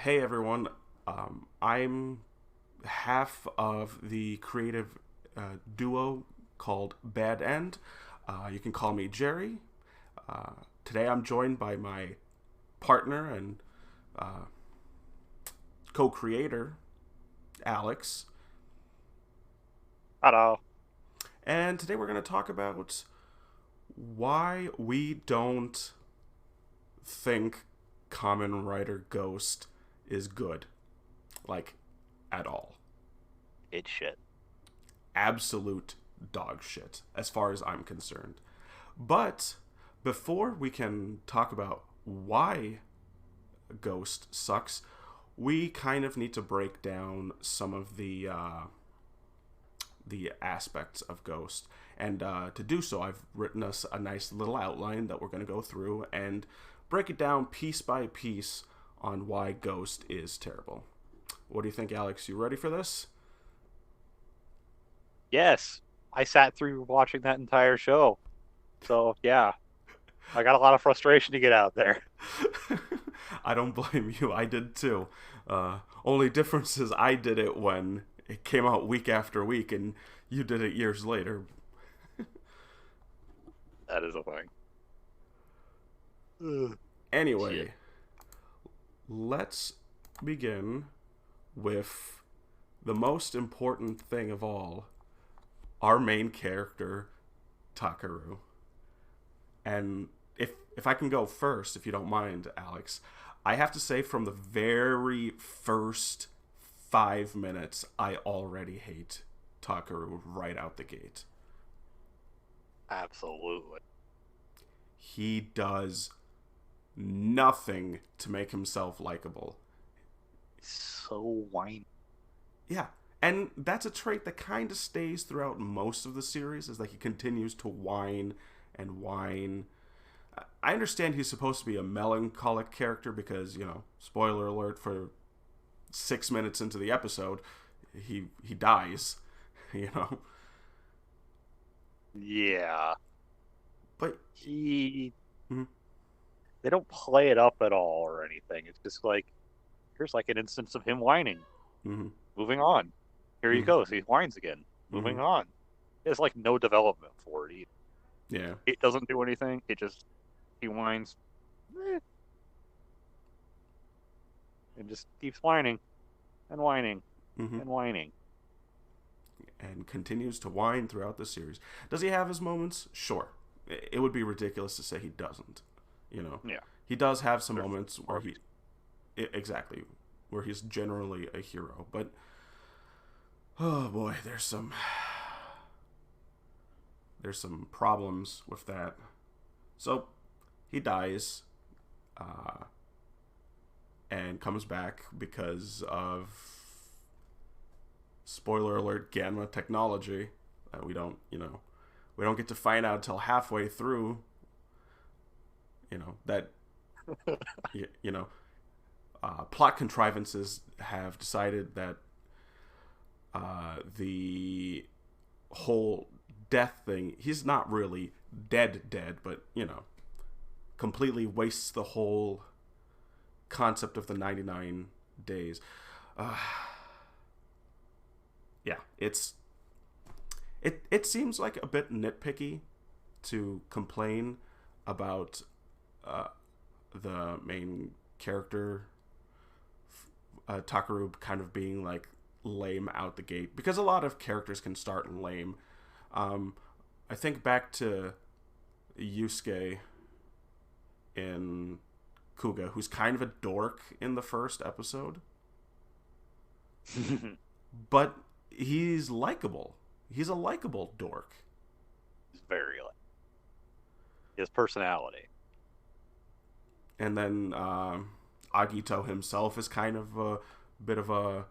Hey everyone, I'm half of the creative duo called Bad End. You can call me Jerry. Uh, Today I'm joined by my partner and uh, co creator, Alex. Hello. And today we're going to talk about why we don't think Kamen Rider Ghost is good. Like, at all. It's shit. Absolute dog shit, as far as I'm concerned. But before we can talk about why Ghost sucks, we kind of need to break down some of the aspects of Ghost. And to do so, I've written us a nice little outline that we're going to go through and break it down piece by piece on why Ghost is terrible. What do you think, Alex? You ready for this? Yes, I sat through watching that entire show. So, yeah, I got a lot of frustration to get out there. I don't blame you. I did too. Only difference is I did it when it came out week after week, and you did it years later. That is a thing. Ugh. Shit. Anyway, let's begin with the most important thing of all, our main character, Takaru. And if I can go first, if you don't mind, Alex, I have to say from the very first 5 minutes, I already hate Takaru right out the gate. Absolutely. He does nothing to make himself likable. So whiny. Yeah. And that's a trait that kind of stays throughout most of the series, is that he continues to whine and whine. I understand he's supposed to be a melancholic character because, spoiler alert for 6 minutes into the episode, he dies, you know. Yeah. But He. mhm, They don't play it up at all or anything. It's just like, here's like an instance of him whining. mhm, Moving on. Here he mhm, goes. He whines again. mhm, Moving on. There's like no development for it either. yeah, It doesn't do anything. He whines. Eh, and just keeps whining and whining mhm, and whining. and continues to whine throughout the series. Does he have his moments? Sure. It would be ridiculous to say he doesn't. You know, Yeah, he does have some there's moments where more. exactly, where he's generally a hero. But oh boy, there's some problems with that. So he dies, uh, and comes back because of, spoiler alert, Ganma technology that we don't get to find out until halfway through. That you know plot contrivances have decided that the whole death thing, he's not really dead, but completely wastes the whole concept of the 99 days. Uh, yeah, it seems like a bit nitpicky to complain about uh, the main character, Takaru, kind of being like lame out the gate, because a lot of characters can start lame. Um, I think back to Yusuke in Kuga, who's kind of a dork in the first episode, He's but he's likable. He's a likable dork. very like his personality. And then Agito himself is kind of a bit of a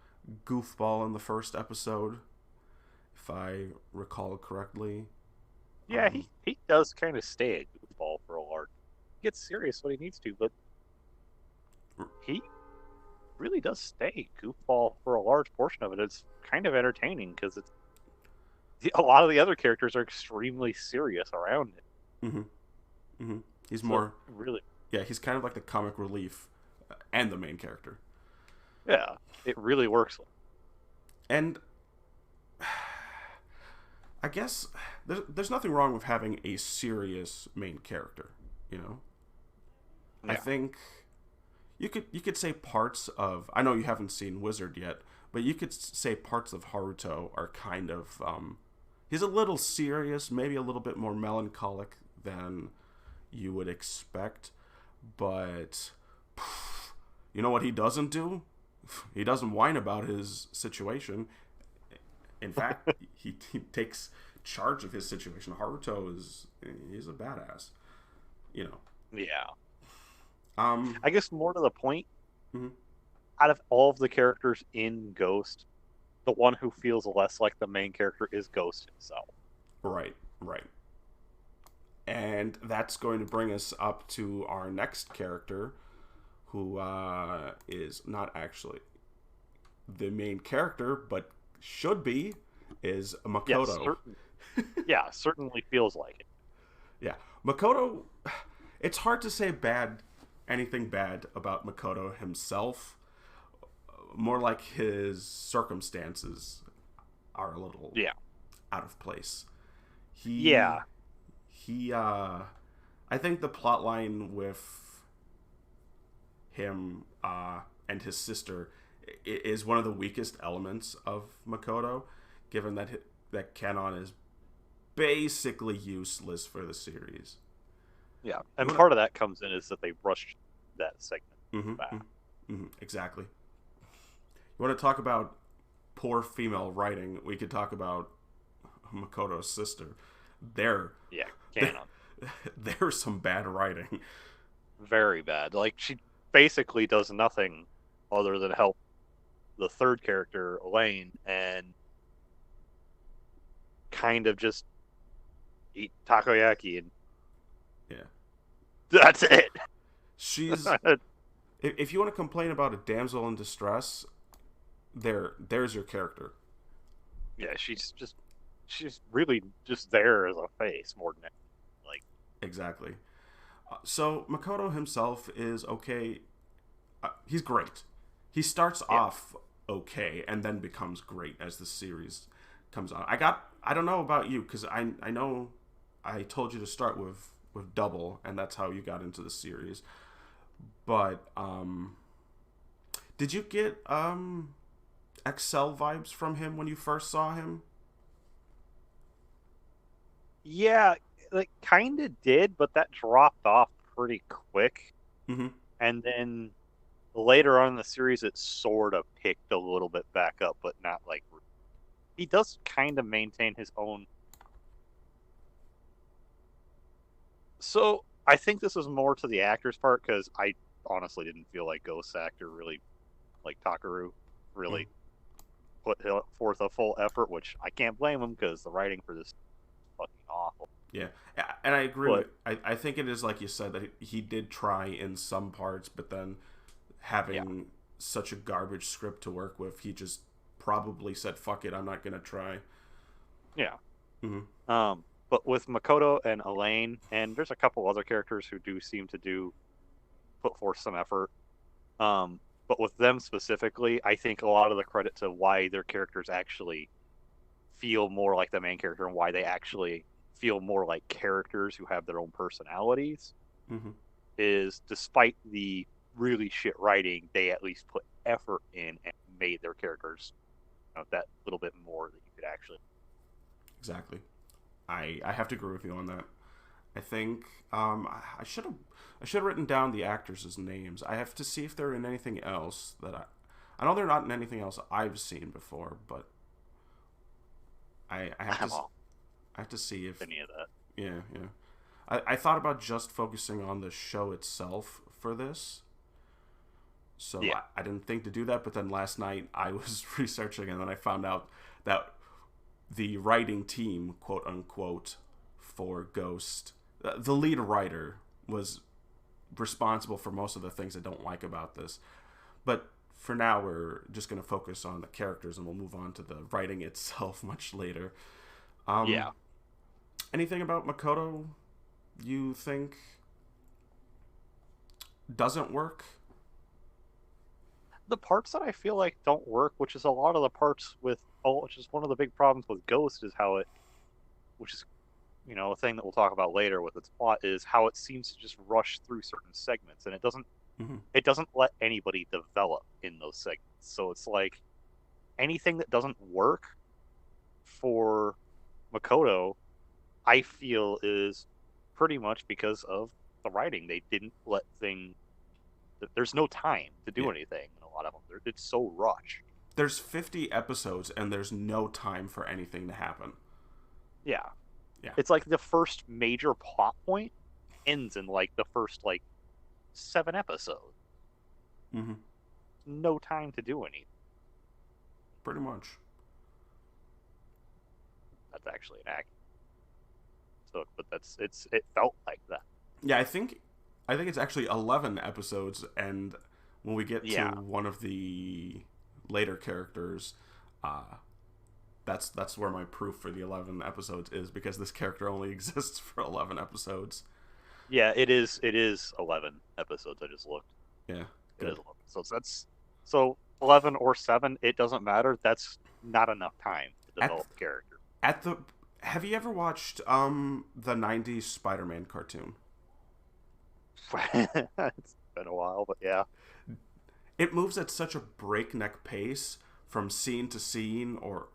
goofball in the first episode, if I recall correctly. Yeah, Um, he does kind of stay a goofball for a large. He gets serious when he needs to, but he really does stay goofball for a large portion of it. It's kind of entertaining because it's a lot of the other characters are extremely serious around it. mm-hmm, mm-hmm. He's So more, really, yeah, he's kind of like the comic relief and the main character. Yeah, it really works. And I guess there's nothing wrong with having a serious main character, you know? I Yeah, think you could say parts of, I know you haven't seen Wizard yet, but you could say parts of Haruto are kind of he's a little serious, maybe a little bit more melancholic than you would expect, but you know what he doesn't do? He doesn't whine about his situation. In fact, he takes charge of his situation. Haruto he's a badass, you know. yeah. Um, I guess more to the point, mhm. out of all of the characters in Ghost, the one who feels less like the main character is Ghost himself. Right, right. And that's going to bring us up to our next character, who is not actually the main character, but should be, is Yes, Makoto. certain. Yeah, certainly feels like it. Yeah, Makoto. It's hard to say anything bad about Makoto himself. More like his circumstances are a little Yeah, out of place. He yeah, he I think the plot line with him and his sister is one of the weakest elements of Makoto, given that Kenon is basically useless for the series. yeah. You And want part of that comes in is that they rushed that segment to back. exactly. You want to talk about poor female writing? We could talk about Makoto's sister. There, Yeah, there, canon. there's some bad writing. Very bad. Like she basically does nothing other than help the third character, Elaine, and kind of just eat takoyaki and Yeah, that's it. she's. If you want to complain about a damsel in distress, there's your character. Yeah, she's really just there as a face more than anything. Like, Exactly. So Makoto himself is okay. He's great. He starts yeah, off okay and then becomes great as the series comes on. I don't know about you because I know I told you to start with Double and that's how you got into the series. But did you get Excel vibes from him when you first saw him? yeah, like kind of did, but that dropped off pretty quick. Mm-hmm. And then later on in the series, it sort of picked a little bit back up, but not like he does kind of maintain his own. So I think this is more to the actor's part because I honestly didn't feel like Ghost actor really like Takaru Mm. really put forth a full effort, which I can't blame him because the writing for this is fucking awful. Yeah, and I agree But with. I think it is like you said that he did try in some parts, but then yeah, having such a garbage script to work with, he just probably said, "Fuck it, I'm not gonna try." yeah. Mm-hmm. But with Makoto and Elaine, and there's a couple other characters who do seem to do put forth some effort. Um, but with them specifically, I think a lot of the credit to why their characters actually feel more like the main character and why they actually feel more like characters who have their own personalities Mm-hmm. is despite the really shit writing, they at least put effort in and made their characters that little bit more that you could actually. Exactly. I have to agree with you on that. I think I should have written down the actors' names. I have to see if they're in anything else that I know they're not in anything else I've seen before, but I have to I'm all I have to see if any of that. yeah, yeah. I thought about just focusing on the show itself for this. So Yeah, I didn't think to do that, but then last night I was researching and then I found out that the writing team, quote unquote, for Ghost, the lead writer was responsible for most of the things I don't like about this. But for now, we're just going to focus on the characters and we'll move on to the writing itself much later. Um, yeah. Anything about Makoto you think doesn't work? the parts that I feel like don't work, which is a lot of the parts with, which is one of the big problems with Ghost, is how it, which is, a thing that we'll talk about later with its plot, is how it seems to just rush through certain segments, and Mm-hmm. it doesn't let anybody develop in those segments. So it's like anything that doesn't work for Makoto, I feel, is pretty much because of the writing. They didn't let things. There's no time to do Yeah. anything in a lot of them. It's so rushed. There's 50 episodes and there's no time for anything to happen. Yeah. Yeah. It's like the first major plot point ends in like the first like 7 episodes. Mm-hmm. No time to do anything. Pretty much. That's actually an act. So, but it felt like that. Yeah, I think it's actually 11 episodes, and when we get to Yeah. one of the later characters, that's where my proof for the 11 episodes is, because this character only exists for 11 episodes. Yeah, it is 11 episodes. I just looked. Yeah, It good. is 11. So 11 or 7, it doesn't matter. That's not enough time to develop the character. Have you ever watched the 90s Spider-Man cartoon? It's been a while, but yeah. It moves at such a breakneck pace from scene to scene, or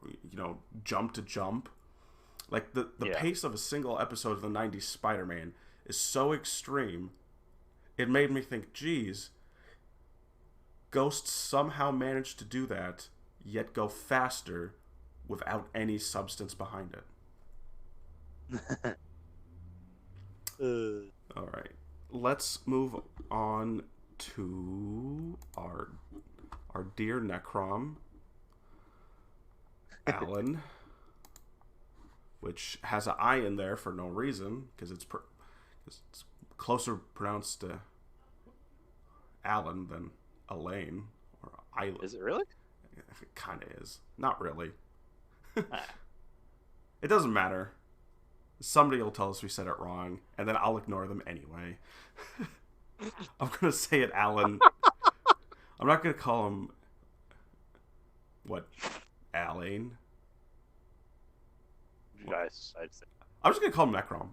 jump to jump. Like the Yeah. pace of a single episode of the 90s Spider-Man is so extreme. It made me think, geez, Ghost somehow managed to do that, yet go faster without any substance behind it. All right, let's move on to our dear Necrom, Alan, which has an I in there for no reason, because it's closer pronounced to Alan than Elaine or Isla. Is it really? It kind of is. Not really. It doesn't matter. Somebody will tell us we said it wrong, and then I'll ignore them anyway. I'm going to say it Alan. I'm not going to call him... What? Alain? I'm just going to call him Necrom.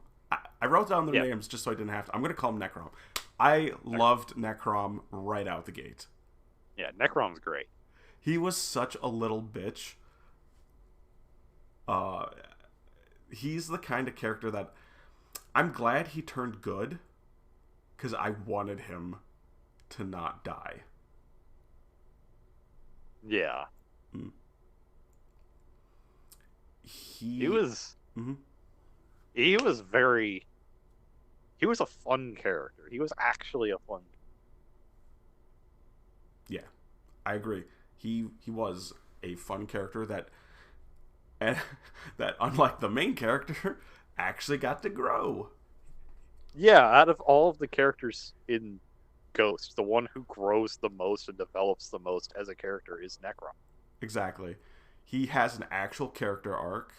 I wrote down their names just so I didn't have to. I'm going to call him Necrom. I loved Necrom right out the gate. Yeah, Necrom's great. He was such a little bitch. He's the kind of character that I'm glad he turned good, because I wanted him to not die. Yeah. He was... Mm-hmm. He was a fun character. He was actually a fun... Yeah, I agree. He was a fun character that unlike the main character, actually got to grow. Yeah, out of all of the characters in Ghost, the one who grows the most and develops the most as a character is Necrom. Exactly. He has an actual character arc.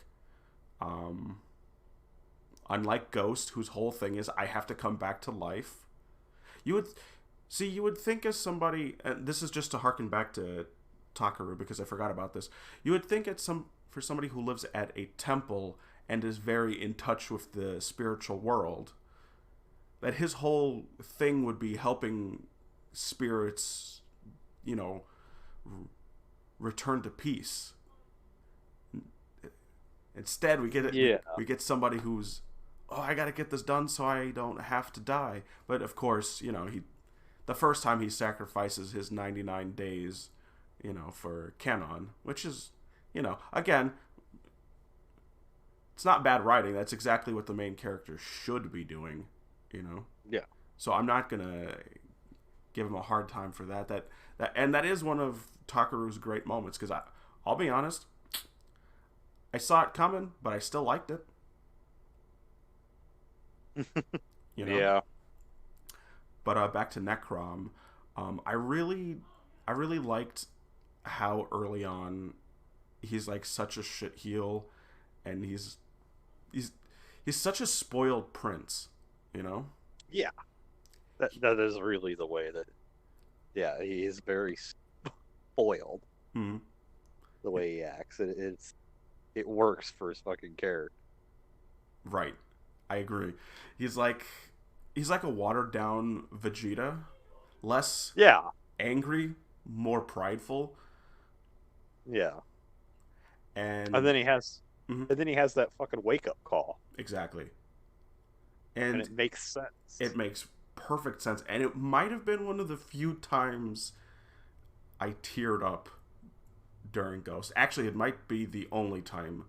Unlike Ghost, whose whole thing is, I have to come back to life. You would think, as somebody, and this is just to harken back to Takaru, because I forgot about this, you would think for somebody who lives at a temple and is very in touch with the spiritual world, that his whole thing would be helping spirits, return to peace. Instead, we get somebody who's, I gotta get this done so I don't have to die. But of course, the first time he sacrifices his 99 days, for Canon, which is, again, it's not bad writing. That's exactly what the main character should be doing, Yeah. So I'm not gonna give him a hard time for that. And that is one of Takaru's great moments, because I'll be honest, I saw it coming, but I still liked it. Yeah. But back to Necrom, I really liked how early on he's like such a shit heel, and he's such a spoiled prince, Yeah. That is really the way that. Yeah, he is very foiled Hmm. the way he acts. It works for his fucking character. Right. I agree. He's like a watered down Vegeta, less Yeah, angry, more prideful, yeah. And and then he has, mhm, and then he has that fucking wake up call, exactly. and And it makes sense. it makes perfect sense. And it might have been one of the few times I teared up during Ghost. Actually, it might be the only time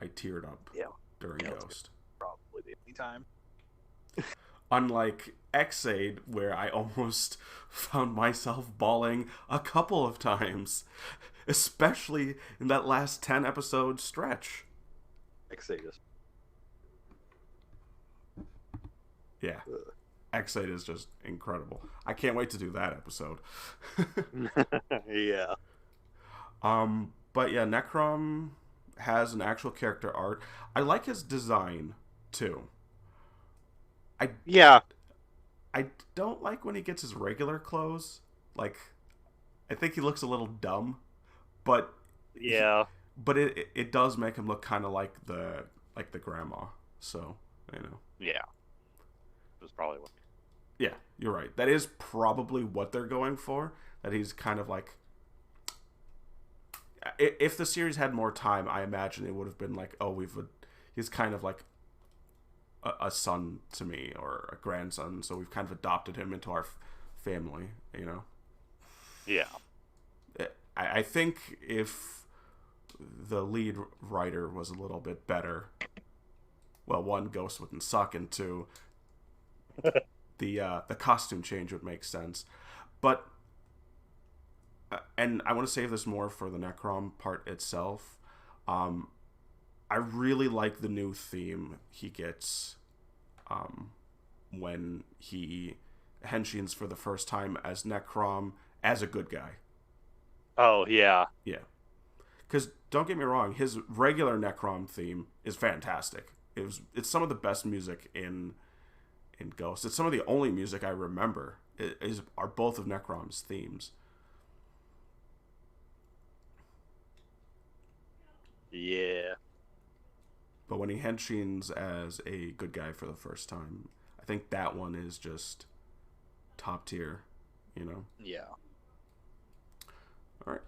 I teared up Yeah, during yeah. That's Ghost. probably the only time. Unlike Xaid, where I almost found myself bawling a couple of times, especially in that last 10 episode stretch. Exodus. Yeah, Xaid is just incredible. I can't wait to do that episode. Yeah. But yeah, Necrom has an actual character art. I like his design too. I Yeah. I don't like when he gets his regular clothes. Like, I think he looks a little dumb, but Yeah. it does make him look kind of like the grandma. So you know, Yeah. It was probably what. yeah, you're right. That is probably what they're going for. That he's kind of like. If the series had more time, I imagine it would have been like, oh, he's kind of like a son to me or a grandson, so we've kind of adopted him into our family. You know. Yeah. I think if the lead writer was a little bit better, well, one, Ghost wouldn't suck, and two, the costume change would make sense. But and I want to save this more for the Necrom part itself. Um, I really like the new theme he gets when he henshins for the first time as Necrom as a good guy. Oh yeah. Yeah. Because don't get me wrong, his regular Necrom theme is fantastic. It's some of the best music in Ghost. It's some of the only music I remember are both of Necrom's themes. Yeah. But when he henshins as a good guy for the first time, I think that one is just top tier. You know. Yeah. All right.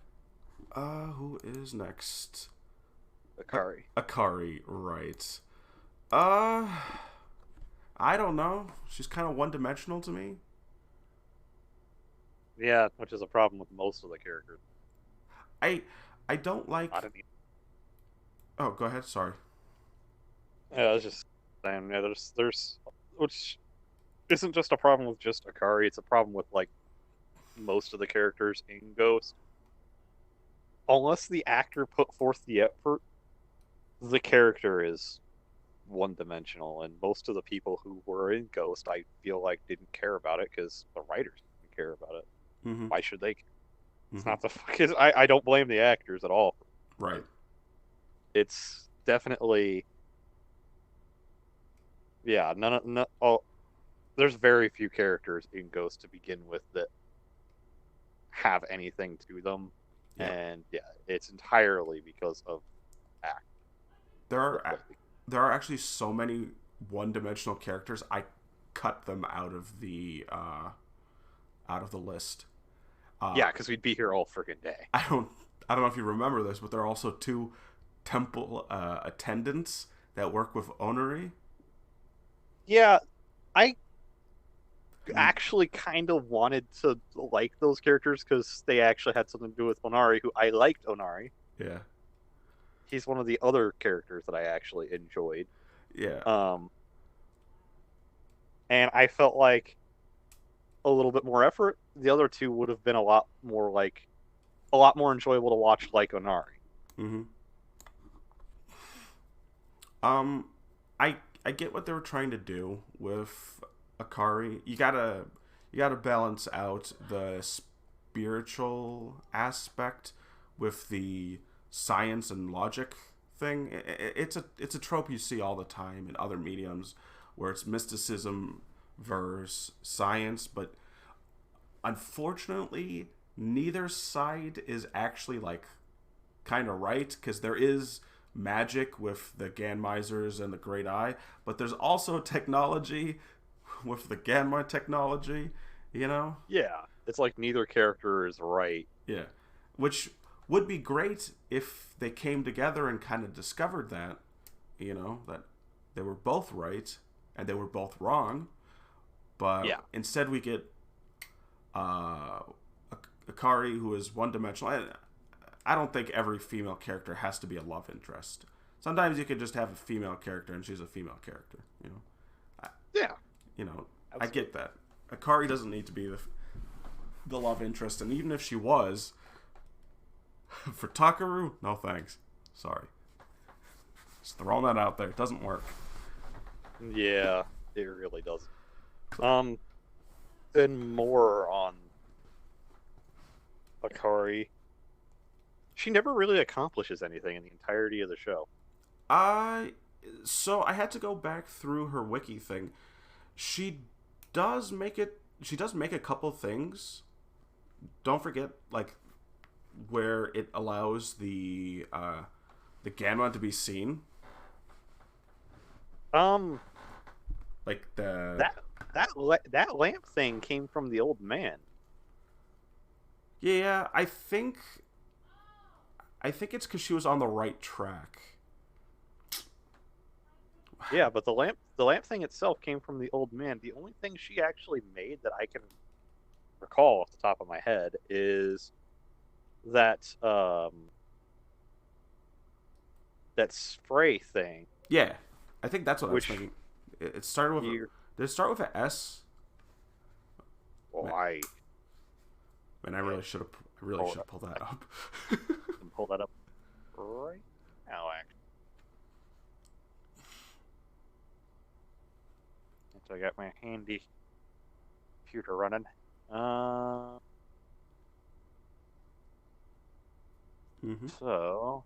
Who is next? Akari. Akari, right. Uh, I don't know. She's kind of one-dimensional to me. Yeah, which is a problem with most of the characters. I I don't like. I didn't. Oh, go ahead. Sorry. Yeah, I was just saying. Yeah, there's which isn't just a problem with just Akari. It's a problem with like most of the characters in Ghost. Unless the actor put forth the effort, the character is one-dimensional, and most of the people who were in Ghost, I feel like, didn't care about it because the writers didn't care about it. Mm-hmm. Why should they? It's Mm-hmm. not the fuck. I don't blame the actors at all. Right. It's definitely, yeah. There's very few characters in Ghost to begin with that have anything to them, Yeah. and yeah, it's entirely because of act. There are actually so many one-dimensional characters. I cut them out of the list. Yeah, because we'd be here all freaking day. I don't know if you remember this, but there are also two temple attendants that work with Onari. Yeah, I actually kind of wanted to like those characters because they actually had something to do with Onari, who I liked Onari. Yeah. He's one of the other characters that I actually enjoyed. Yeah. And I felt like a little bit more effort, the other two would have been a lot more enjoyable to watch, like Onari. Mm-hmm. Um, I get what they were trying to do with Akari. You gotta balance out the spiritual aspect with the science and logic thing. It's a trope you see all the time in other mediums where it's mysticism versus science, but unfortunately neither side is actually like kind of right, because there is magic with the Ganmisers and the Great Eye, but there's also technology with the Ganma technology, you know? Yeah, it's like neither character is right. Yeah. Which would be great if they came together and kind of discovered that, that they were both right and they were both wrong. But Yeah. instead we get Akari, who is one-dimensional. I don't think every female character has to be a love interest. Sometimes you could just have a female character and she's a female character, Yeah. Absolutely. I get that. Akari doesn't need to be the love interest, and even if she was, for Takaru, no thanks. Sorry. Just throwing that out there. It doesn't work. Yeah, it really doesn't. Then more on Akari. She never really accomplishes anything in the entirety of the show. So I had to go back through her wiki thing. She does make a couple things. Don't forget, like, where it allows the Ganma to be seen. Like that lamp thing came from the old man. Yeah, I think it's because she was on the right track. Yeah, but the lamp thing itself came from the old man. The only thing she actually made that I can recall off the top of my head is that that spray thing. Yeah, I think that's what I was thinking. It started with. Did it start with an S? Well, I really should have pulled that up. Pull that up right now, actually. So I got my handy computer running. So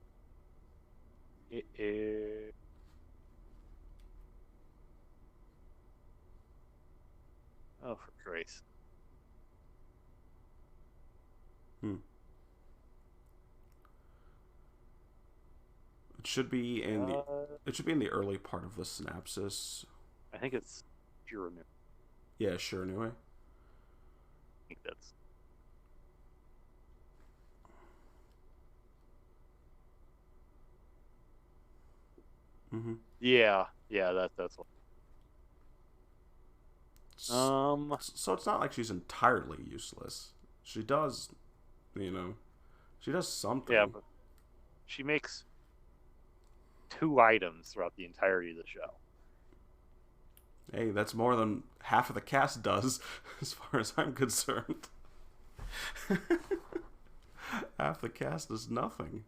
it is. Oh, for Christ. It should be in the early part of the synopsis. I think it's Shiranui. Yeah, Shiranui. I think that's. Yeah, that's what. So it's not like she's entirely useless. She does, she does something. Yeah, but she makes 2 items throughout the entirety of the show. Hey, that's more than half of the cast does, as far as I'm concerned. Half the cast is nothing.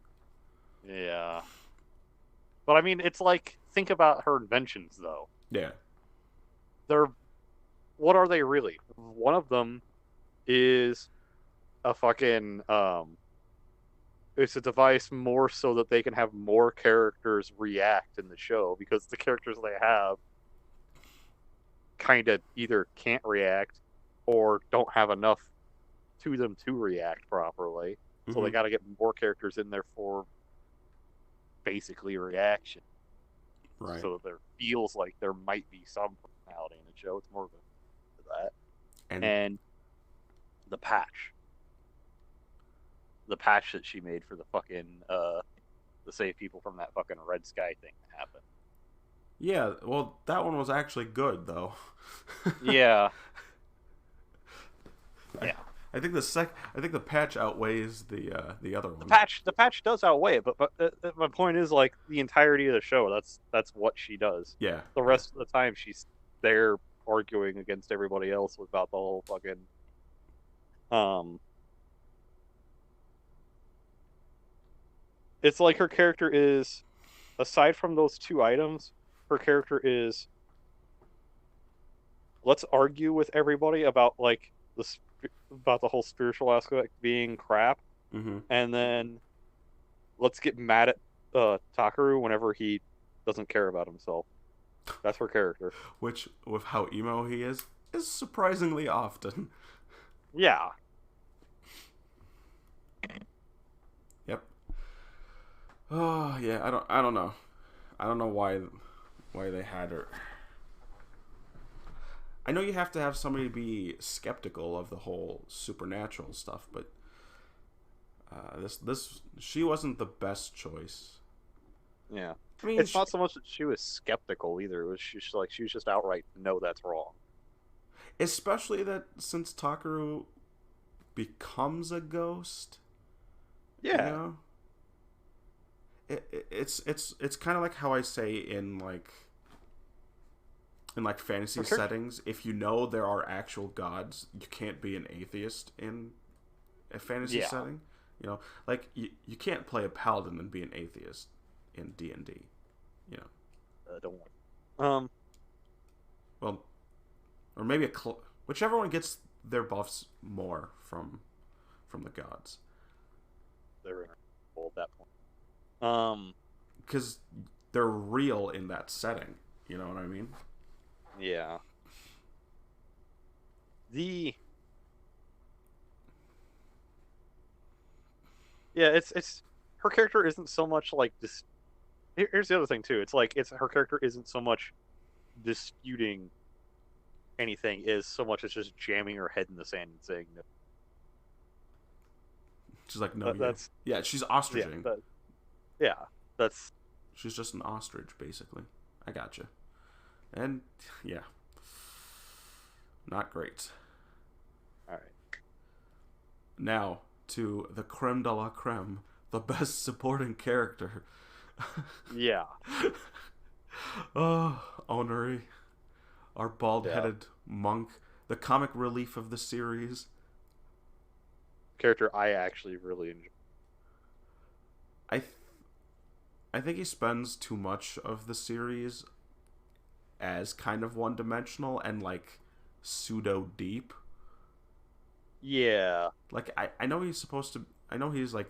Yeah. But I mean, it's like, think about her inventions, though. Yeah. What are they really? One of them is a fucking, it's a device more so that they can have more characters react in the show, because the characters they have kind of either can't react or don't have enough to them to react properly. So they got to get more characters in there for basically reaction. Right. So there feels like there might be some personality in the show. It's more of that. And the patch. The patch that she made for the fucking to save people from that fucking red sky thing that happened. Yeah, well, that one was actually good, though. Yeah. I think the patch outweighs the other one. The patch does outweigh it, but my point is, like, the entirety of the show, that's what she does. Yeah. The rest of the time she's there arguing against everybody else about the whole fucking it's like her character is, aside from those 2 items, her character is, let's argue with everybody about, like, about the whole spiritual aspect being crap, and then let's get mad at Takaru whenever he doesn't care about himself. That's her character. Which, with how emo he is surprisingly often. Yeah. Oh yeah, I don't know. I don't know why they had her. I know you have to have somebody be skeptical of the whole supernatural stuff, but this she wasn't the best choice. Yeah. I mean, It's not so much that she was skeptical either. It was she was just outright no, that's wrong. especially that since Takaru becomes a ghost, you Yeah. know, it's kind of like how I say in like fantasy Okay. settings, if you know there are actual gods, you can't be an atheist in a fantasy Yeah. setting. You know, like you can't play a paladin and be an atheist in D&D. You know, Don't worry. Um. well, or maybe whichever one gets their buffs more from the gods, They're interchangeable at that point. because they're real in that setting. You know what I mean? Yeah. The Yeah. It's her character isn't so much like this. Here's the other thing too. It's like it's her character isn't so much disputing anything, is so much as just jamming her head in the sand and saying no. She's like, no, That's yeah, she's yeah. ostriching. Yeah. That's She's just an ostrich, basically. I gotcha. And yeah, not great. all right. Now to the creme de la creme, the best supporting character. Yeah. Oh, Onari, our Yeah. bald-headed monk, the comic relief of the series. Character I actually really enjoy. I th- I think he spends too much of the series as kind of one-dimensional and like pseudo deep. Yeah. Like I know he's supposed to. I know he's the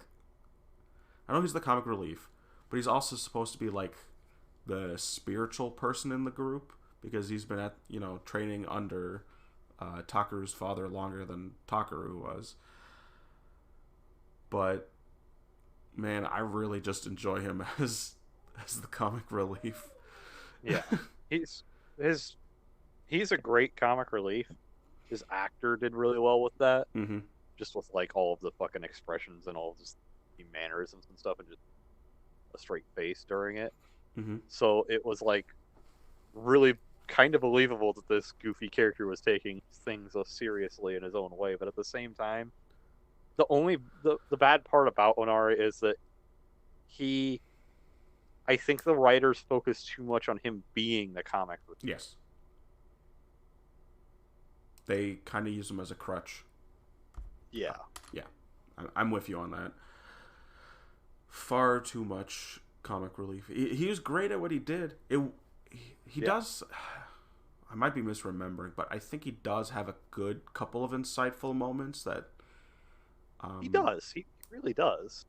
comic relief, but he's also supposed to be like the spiritual person in the group because he's been at training under Takaru's father longer than Takaru was. But man, I really just enjoy him as the comic relief. Yeah. He's his he's a great comic relief. His actor did really well with that. Mm-hmm. Just with like all of the fucking expressions and all of his mannerisms and stuff and just a straight face during it. Mm-hmm. So it was like really kind of believable that this goofy character was taking things so seriously in his own way, but at the same time, the bad part about Onari is that he I think the writers focus too much on him being the comic relief. Yes, they kind of use him as a crutch. Yeah. Yeah, I'm with you on that. Far too much comic relief. He was great at what he did. He does. I might be misremembering, but I think he does have a good couple of insightful moments that. He does. He really does.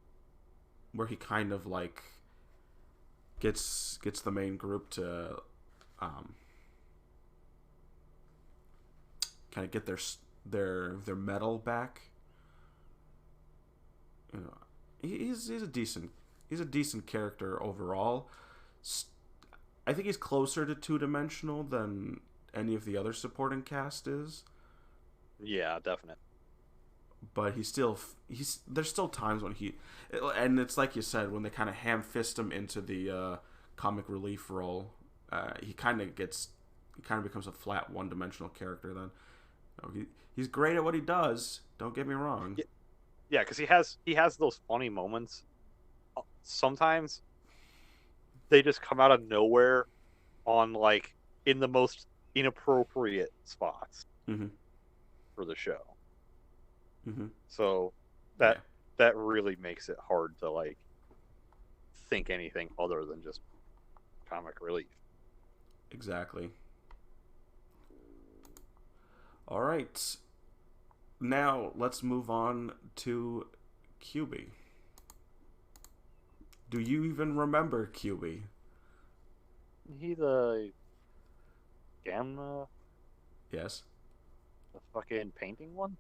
Where he kind of like gets the main group to kind of get their medal back. You know, he's a decent character overall. I think he's closer to two-dimensional than any of the other supporting cast is. Yeah, definite. But he's there's still times when and it's like you said, when they kind of ham-fist him into the comic relief role, he kind of becomes a flat one-dimensional character then. He's great at what he does, don't get me wrong. Yeah, because he has those funny moments. Sometimes they just come out of nowhere on like in the most inappropriate spots Mm-hmm. for the show. Mm-hmm. So that really makes it hard to like think anything other than just comic relief. Exactly. All right. Now let's move on to QB. Do you even remember QB? He the Ganma, Yes. the fucking painting one?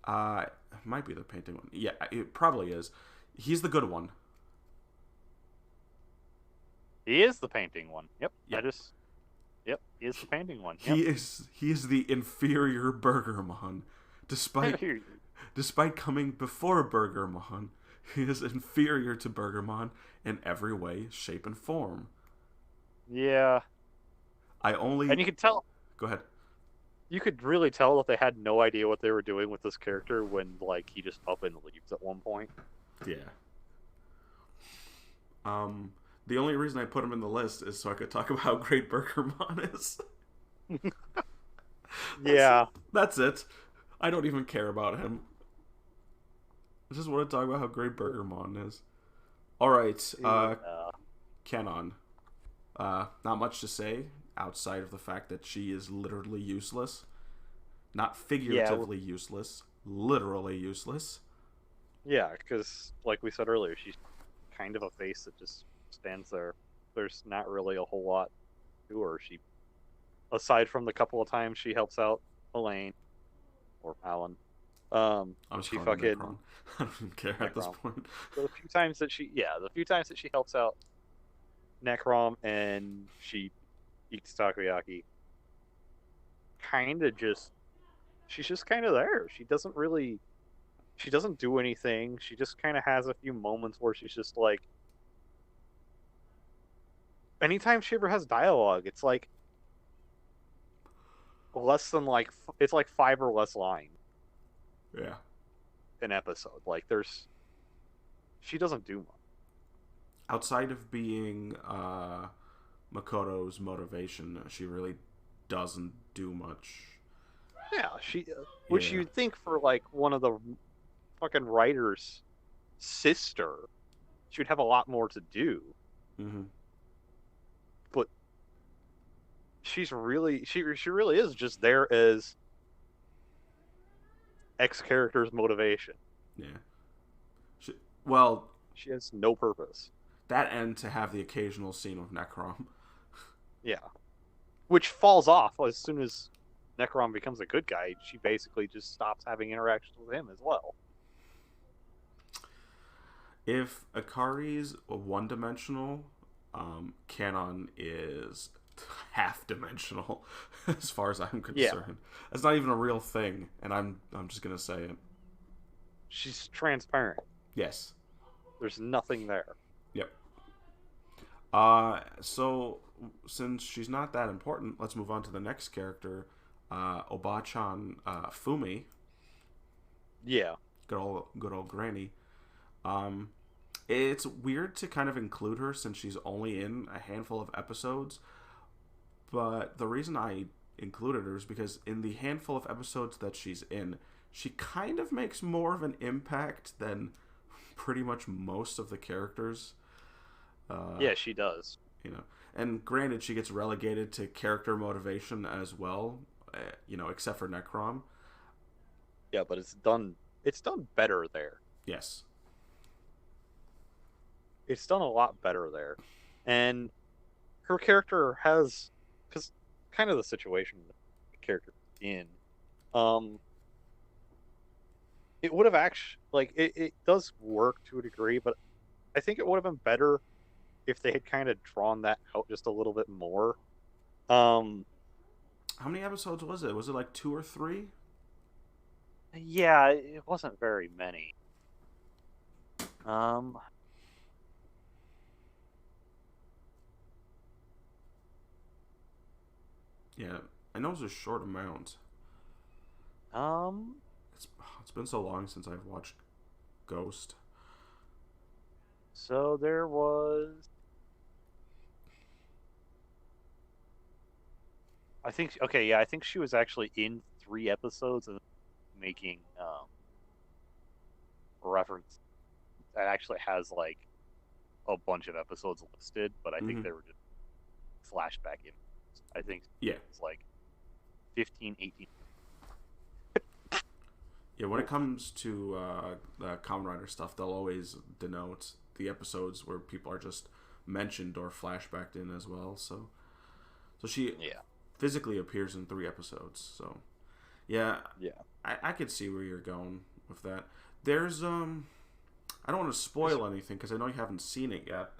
It might be the painting one. Yeah, it probably is. He's the good one. He is the painting one. Yep. Yeah. Yep. He is the painting one. Yep. He is the inferior Burgermon, despite coming before Burgermon. He is inferior to Burgermon in every way, shape, and form. Yeah. I only And you could tell. go ahead. You could really tell that they had no idea what they were doing with this character when, like, he just up and leaves at one point. Yeah. The only reason I put him in the list is so I could talk about how great Burgermon is. Yeah. That's it. I don't even care about him. I just want to talk about how great Burgermon is. Alright, Canon. Not much to say outside of the fact that she is literally useless. Not figuratively useless, literally useless. Yeah, because, like we said earlier, she's kind of a face that just stands there. There's not really a whole lot to her. She, aside from the couple of times she helps out Elaine or Alan, I'm just she calling fucking Necron. I don't even care at this point. the few times that she helps out Necrom and she eats takoyaki, kind of just she's just kind of there. She doesn't do anything. She just kind of has a few moments where she's just like, anytime she ever has dialogue, it's like less than like it's like 5 or less lines. Yeah. An episode. Like she doesn't do much. Outside of being Makoto's motivation, she really doesn't do much. Yeah, which you'd think for like one of the fucking writer's sister, she would have a lot more to do. Mm-hmm. But she really is just there as X character's motivation. Yeah. She has no purpose. That and to have the occasional scene with Necrom. Yeah. Which falls off as soon as Necrom becomes a good guy. She basically just stops having interactions with him as well. If Akari's one-dimensional, Canon is half-dimensional, as far as I'm concerned. Yeah. That's not even a real thing, and I'm just gonna say it. She's transparent. Yes. There's nothing there. Yep. So since she's not that important, let's move on to the next character, Obachan Fumi. Yeah. Good old granny. It's weird to kind of include her since she's only in a handful of episodes, but the reason I included her is because in the handful of episodes that she's in, she kind of makes more of an impact than pretty much most of the characters. Yeah, she does. You know, and granted, she gets relegated to character motivation as well. Except for Necrom. Yeah, but it's done better there. Yes. It's done a lot better there. And her character has, because kind of the situation the character in, it would have actually, like, it does work to a degree, but I think it would have been better if they had kind of drawn that out just a little bit more. How many episodes was it? Was it like 2 or 3? Yeah, it wasn't very many. Yeah, I know it was a short amount. It's been so long since I've watched Ghost. So there was, I think she was actually in 3 episodes and making reference. That actually has like a bunch of episodes listed, but I think they were just flashback images. I think it's like 15, 18. Yeah, when it comes to the Kamen Rider stuff, they'll always denote the episodes where people are just mentioned or flashbacked in as well. So she physically appears in 3 episodes. So I could see where you're going with that. There's I don't want to spoil anything because I know you haven't seen it yet,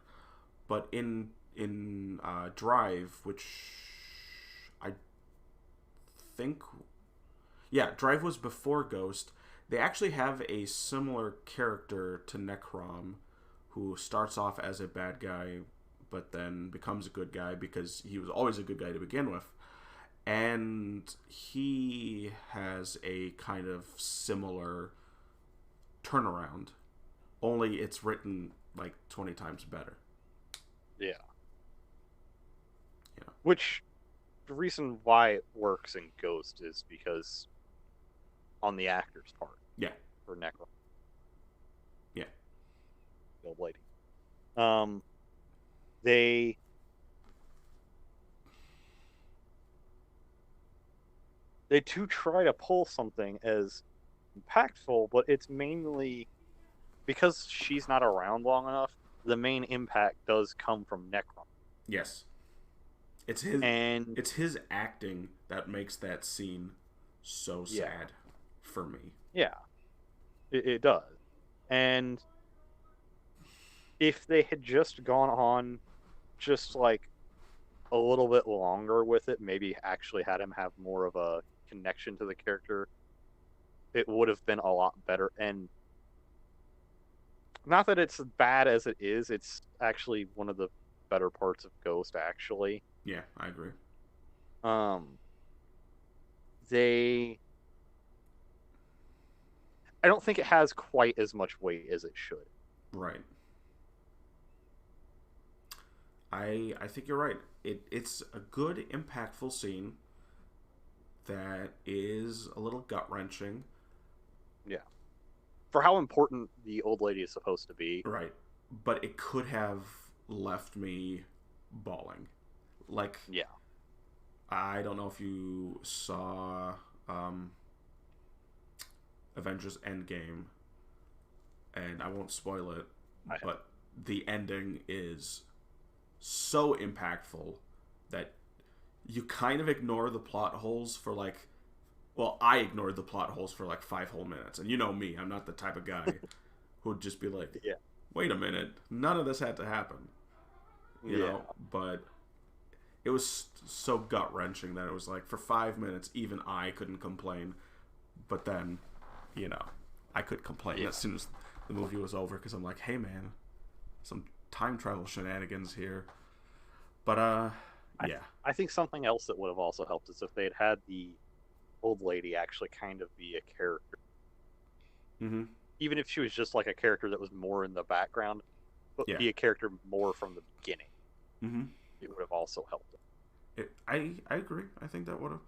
but in in Drive, which I think, yeah, Drive was before Ghost. They actually have a similar character to Necrom, who starts off as a bad guy, but then becomes a good guy because he was always a good guy to begin with. And he has a kind of similar turnaround, only it's written like 20 times better. Yeah. Yeah. Which, the reason why it works in Ghost is because on the actor's part. Yeah. For Necrom. Yeah. The old lady. They do try to pull something as impactful, but it's mainly because she's not around long enough. The main impact does come from Necrom. Yes. It's his acting that makes that scene so sad for me. Yeah, it does. And if they had just gone on just like a little bit longer with it, maybe actually had him have more of a connection to the character, it would have been a lot better. And not that it's bad as it is, it's actually one of the better parts of Ghost, actually. Yeah, I agree. I don't think it has quite as much weight as it should. Right. I think you're right. It's a good, impactful scene that is a little gut-wrenching. Yeah. For how important the old lady is supposed to be. Right. But it could have left me bawling. Like, yeah. I don't know if you saw Avengers Endgame, and I won't spoil it, but the ending is so impactful that you kind of ignore the plot holes for like, well, I ignored the plot holes for like 5 whole minutes, and you know me, I'm not the type of guy who'd just be like, wait a minute, none of this had to happen, you know, but it was so gut-wrenching that it was like, for 5 minutes, even I couldn't complain, but then, you know, I could complain as soon as the movie was over, because I'm like, hey man, some time travel shenanigans here. But I think something else that would have also helped is if they had the old lady actually kind of be a character. Mm-hmm. Even if she was just like a character that was more in the background, but be a character more from the beginning. Mm-hmm. It would have also helped. I agree. I think that would have,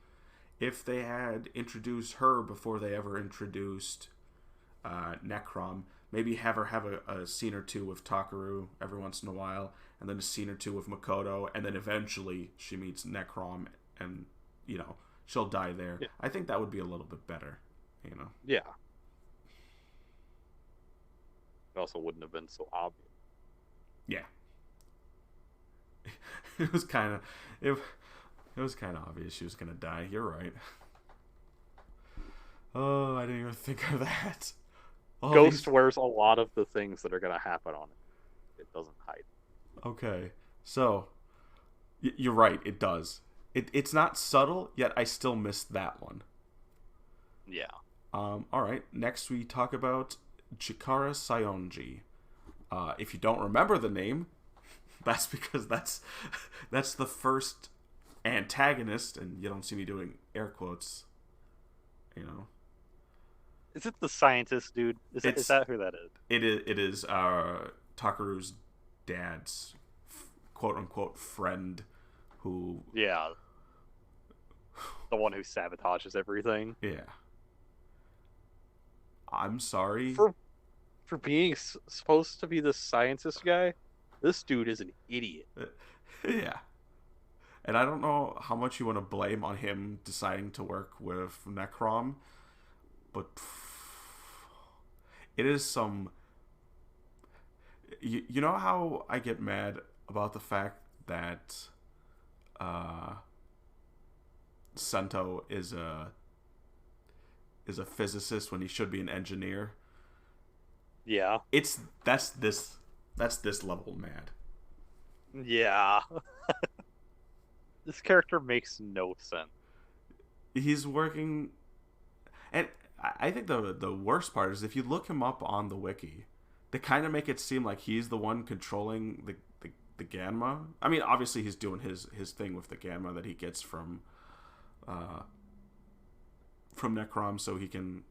if they had introduced her before they ever introduced Necrom. Maybe have her have a scene or two with Takaru every once in a while, and then a scene or two with Makoto, and then eventually she meets Necrom, and, you know, she'll die there. Yeah. I think that would be a little bit better, you know? Yeah. It also wouldn't have been so obvious. Yeah. It was kind of... It was kind of obvious she was going to die. You're right. Oh, I didn't even think of that. Ghost wears a lot of the things that are going to happen on it. It doesn't hide. Okay. So, you're right. It does. It's not subtle, yet I still missed that one. Yeah. All right. Next, we talk about Chikara Saionji. If you don't remember the name, that's because that's the first antagonist, and you don't see me doing air quotes, you know. Is it the scientist dude? Is that who that is? It is Takaru's dad's quote unquote friend who... Yeah. The one who sabotages everything. Yeah. I'm sorry. For being supposed to be the scientist guy, this dude is an idiot. Yeah. And I don't know how much you want to blame on him deciding to work with Necrom, but it is some... You know how I get mad about the fact that Sento is a physicist when he should be an engineer? Yeah. That's this level mad. Yeah. This character makes no sense. He's working, and I think the worst part is if you look him up on the wiki, they kind of make it seem like he's the one controlling the Ganma. I mean, obviously he's doing his thing with the Ganma that he gets uh, from Necrom, so he can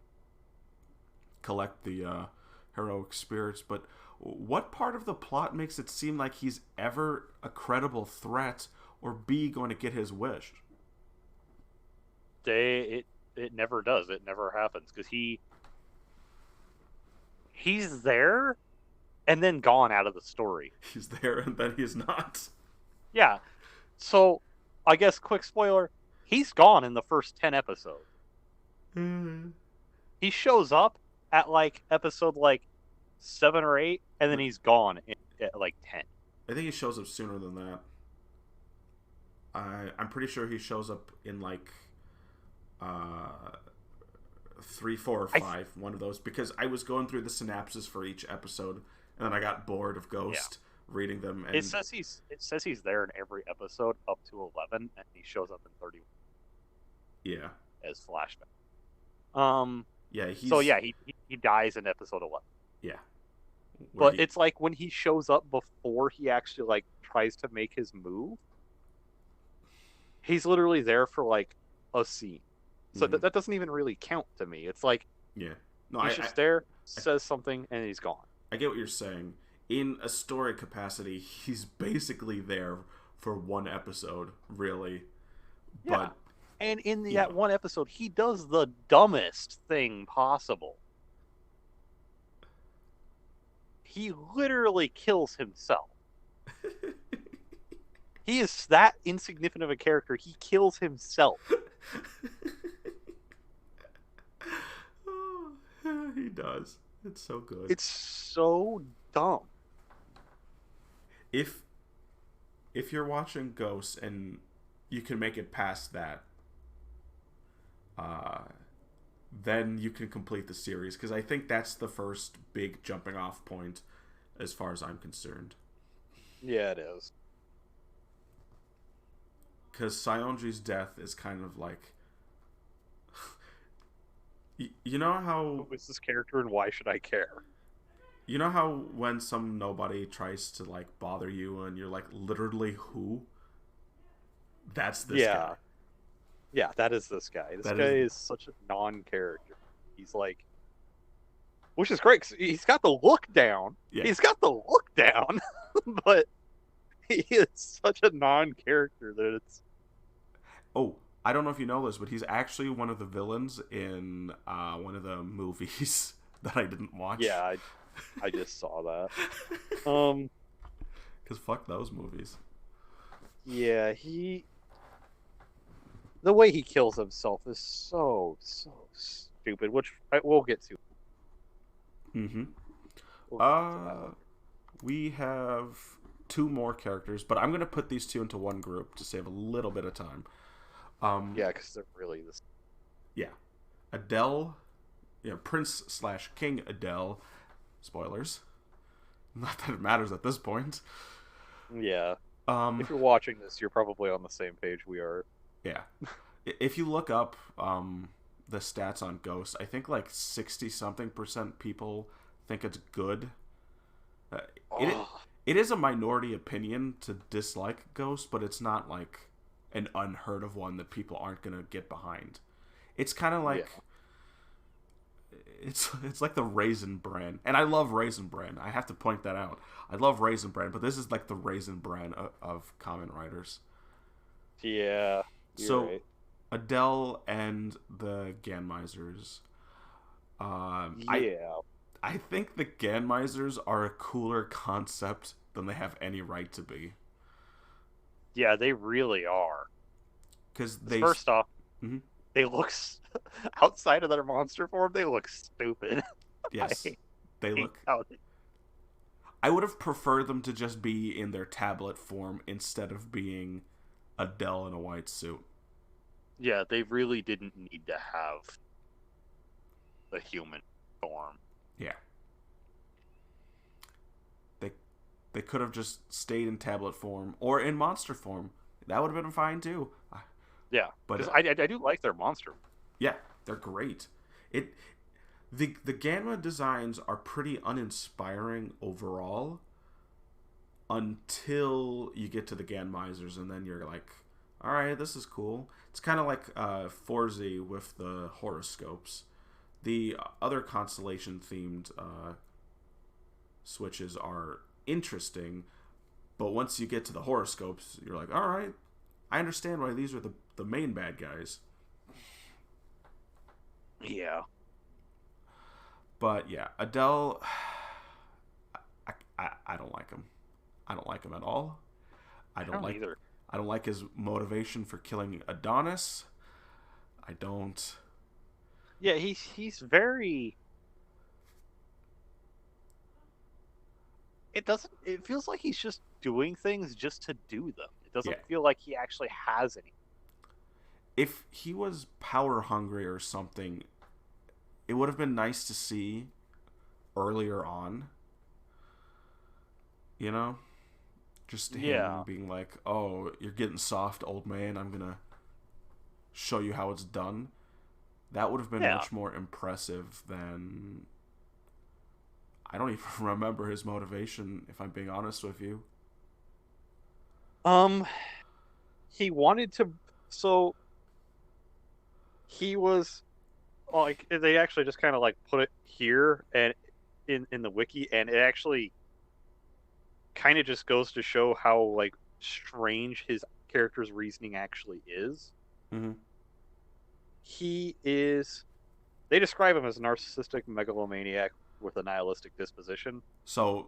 collect the heroic spirits. But what part of the plot makes it seem like he's ever a credible threat or B going to get his wish? It never does. It never happens because he's there and then gone out of the story. He's there and then he's not. Yeah. So, I guess quick spoiler, he's gone in the first 10 episodes. He shows up at like episode like 7 or 8 and then he's gone at like 10. I think he shows up sooner than that. I'm pretty sure he shows up in like 3, 4, or 5, one of those, because I was going through the synapses for each episode, and then I got bored of Ghost reading them. And it says he's there in every episode up to 11, and he shows up in 31. Yeah, as flashback. Yeah. He dies in episode 11. Yeah, but it's like when he shows up before he actually like tries to make his move, he's literally there for like a scene. So that doesn't even really count to me. It's like, he's just there, says something, and he's gone. I get what you're saying. In a story capacity, he's basically there for one episode, really. Yeah. But, and in that one episode, he does the dumbest thing possible. He literally kills himself. He is that insignificant of a character. He kills himself. He does. It's so good. It's so dumb. If you're watching Ghosts and you can make it past that, then you can complete the series, because I think that's the first big jumping off point as far as I'm concerned. Yeah, it is. Because Saionji's death is kind of like... You know how... Who is this character and why should I care? You know how when some nobody tries to like bother you and you're like, literally who? That's this guy. Yeah, that is this guy. This guy is such a non-character. He's like... Which is great, because he's got the look down. Yeah. He's got the look down, but he is such a non-character that it's... Oh, I don't know if you know this, but he's actually one of the villains in one of the movies that I didn't watch. Yeah, I just saw that. Because fuck those movies. Yeah, the way he kills himself is so stupid, which we'll get to. Mm-hmm. We have 2 more characters, but I'm going to put these 2 into one group to save a little bit of time. Yeah, because they're really this. Yeah. Adel, Prince/King Adel. Spoilers. Not that it matters at this point. Yeah. If you're watching this, you're probably on the same page we are. Yeah. If you look up the stats on Ghost, I think like 60-something% people think it's good. It is a minority opinion to dislike Ghost, but it's not like an unheard of one that people aren't going to get behind. It's kind of like... Yeah. It's like the Raisin Bran. And I love Raisin Bran. I have to point that out. I love Raisin Bran, but this is like the Raisin Bran of Kamen Riders. Yeah. So, right. Adel and the Ganmizers. I think the Ganmizers are a cooler concept than they have any right to be. Yeah, they really are. Because they... First off, they look... outside of their monster form, they look stupid. Yes, they look... I would have preferred them to just be in their tablet form instead of being Adele in a white suit. Yeah, they really didn't need to have the human form. Yeah. They could have just stayed in tablet form or in monster form. That would have been fine too. Yeah, But because I do like their monster. yeah, they're great. The Ganma designs are pretty uninspiring overall until you get to the Ganmizers, and then you're like, all right, this is cool. It's kind of like Forzi with the horoscopes. The other constellation themed switches are interesting, but once you get to the horoscopes, you're like, all right, I understand why these are the main bad guys. Yeah. But yeah, Adel, I don't like him. I don't like him at all. I don't either. I don't like his motivation for killing Adonis. I don't. Yeah, he's very. It feels like he's just doing things just to do them. It doesn't feel like he actually has any. If he was power hungry or something, it would have been nice to see earlier on. You know? Just him being like, oh, you're getting soft, old man. I'm going to show you how it's done. That would have been much more impressive than... I don't even remember his motivation, if I'm being honest with you. He wanted to... So, he was... Like, they actually just kind of, like, put it here and in the wiki, and it actually kind of just goes to show how, like, strange his character's reasoning actually is. Mm-hmm. He is... They describe him as a narcissistic megalomaniac with a nihilistic disposition. So,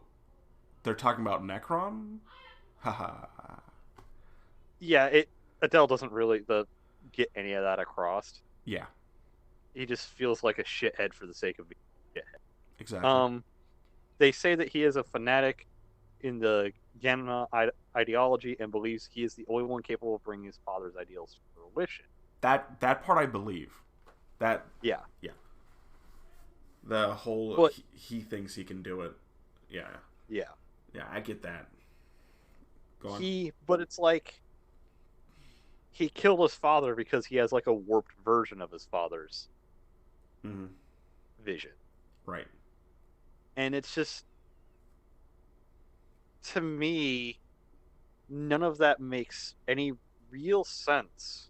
they're talking about Necrom? Haha. Yeah, Adel doesn't really get any of that across. Yeah. He just feels like a shithead for the sake of being a shithead. Exactly. They say that he is a fanatic in the Ganma ideology and believes he is the only one capable of bringing his father's ideals to fruition. That part I believe. Yeah. The whole he thinks he can do it. Yeah. Yeah. Yeah, I get that. Go on. But it's like he killed his father because he has like a warped version of his father's vision. Right. And it's just, to me, none of that makes any real sense.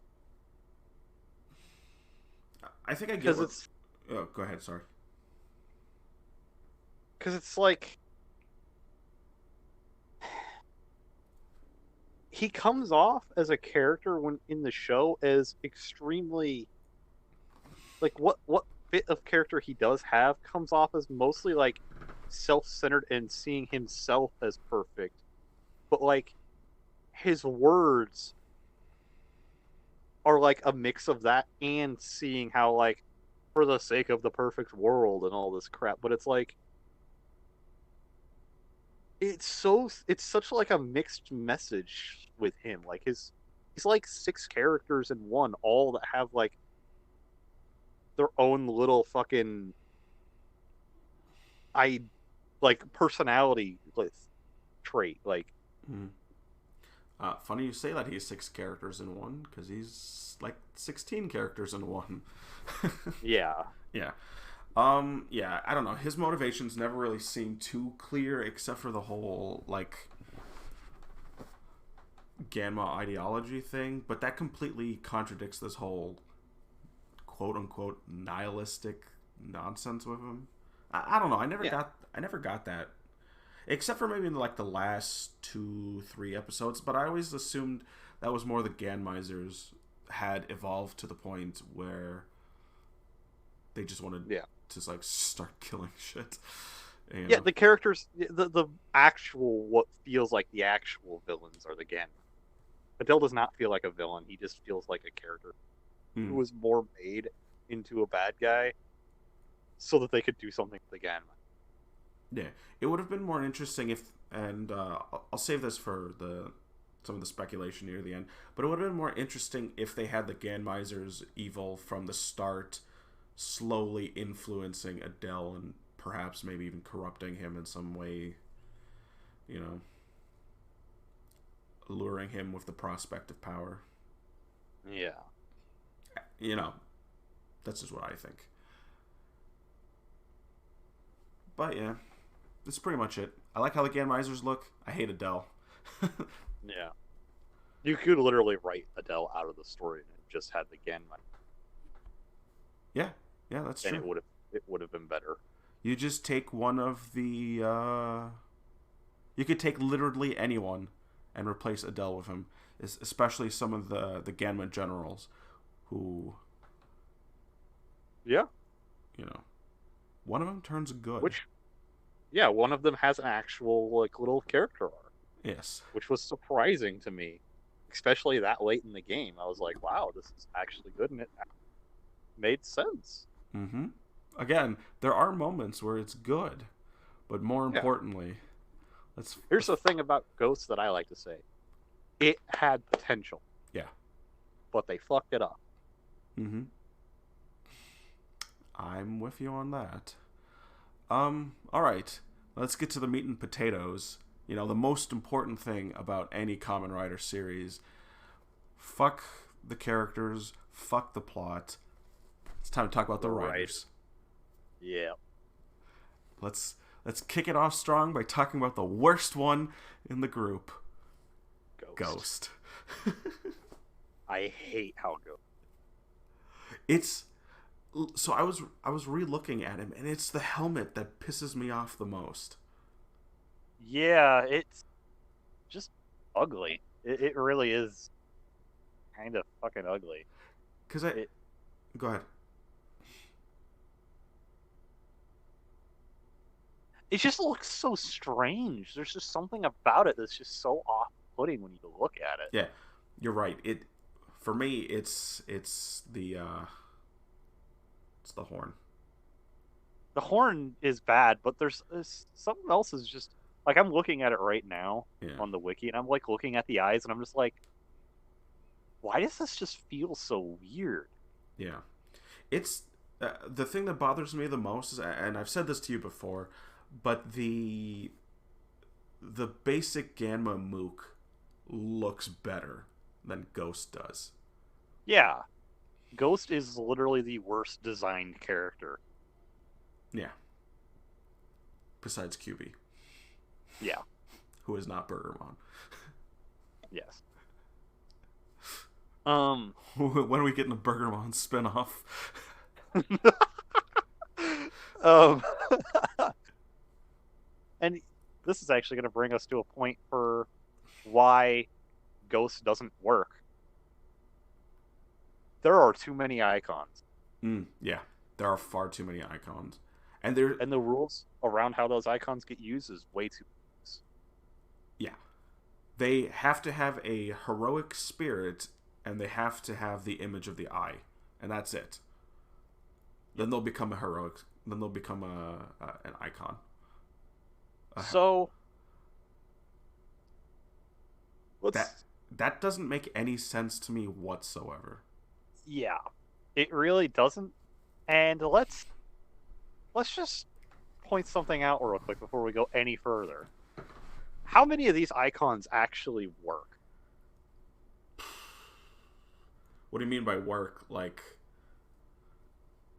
I think I get what... Oh, go ahead, sorry. Because it's like... He comes off as a character when in the show as extremely... Like, what bit of character he does have comes off as mostly, like, self-centered and seeing himself as perfect. But, like, his words are, like, a mix of that and seeing how, like, for the sake of the perfect world and all this crap. But it's, like... It's such, like, a mixed message with him. Like, he's like 6 characters in one, all that have, like, their own little fucking personality trait. Like, funny you say that he's 6 characters in one, because he's like 16 characters in one. Yeah. Yeah, I don't know. His motivations never really seem too clear, except for the whole, like, Ganma ideology thing, but that completely contradicts this whole quote-unquote nihilistic nonsense with him. I don't know. I never got that, except for maybe in, like, the last 2-3 episodes, but I always assumed that was more the Ganmizers had evolved to the point where they just wanted to, like, start killing shit. You know? The characters, the actual, what feels like the actual villains are the Ganma. Adel does not feel like a villain. He just feels like a character who was more made into a bad guy so that they could do something with the Ganma. Yeah, it would have been more interesting if, and I'll save this for some of the speculation near the end, but it would have been more interesting if they had the Ganmizers evil from the start, slowly influencing Adel and perhaps maybe even corrupting him in some way, you know. luring him with the prospect of power. Yeah. You know, that's just what I think. But yeah, that's pretty much it. I like how the Ganmizers look. I hate Adel. Yeah. You could literally write Adele out of the story and just had the Ganma. Yeah, that's then true. It would have been better. You just take one of the. You could take literally anyone and replace Adel with him, especially some of the Ganma generals, who. Yeah. You know, one of them turns good. Yeah, one of them has an actual like little character arc. Yes. Which was surprising to me, especially that late in the game. I was like, wow, this is actually good, and it made sense. Mm-hmm. Again, there are moments where it's good, but more importantly, here's the thing about Ghosts that I like to say. It had potential. Yeah. But they fucked it up. Mm-hmm. I'm with you on that. Alright. Let's get to the meat and potatoes. You know, the most important thing about any Kamen Rider series. Fuck the characters. Fuck the plot. It's time to talk about the writers. Yeah. Let's kick it off strong by talking about the worst one in the group. Ghost. I hate how Ghost. It's so I was re-looking at him, and it's the helmet that pisses me off the most. Yeah, it's just ugly. It really is kind of fucking ugly. Go ahead. It just looks so strange. There's just something about it that's just so off-putting when you look at it. Yeah, you're right. For me, it's the horn. The horn is bad, but there's something else is just like I'm looking at it right now on the wiki, and I'm like looking at the eyes, and I'm just like, why does this just feel so weird? Yeah, it's the thing that bothers me the most is, and I've said this to you before, but the basic Ganma Mook looks better than Ghost does. Yeah, Ghost is literally the worst designed character. Yeah. Besides QB. Yeah. Who is not Burgermon. Yes. When are we getting a Burgermon spinoff? And this is actually going to bring us to a point for why Ghost doesn't work. There are too many icons. Yeah, there are far too many icons. And the rules around how those icons get used is way too loose. Yeah. They have to have a heroic spirit, and they have to have the image of the eye. And that's it. Then they'll become a heroic... Then they'll become an icon. So... That doesn't make any sense to me whatsoever. Yeah. It really doesn't. And let's just point something out real quick before we go any further. How many of these icons actually work? What do you mean by work? Like,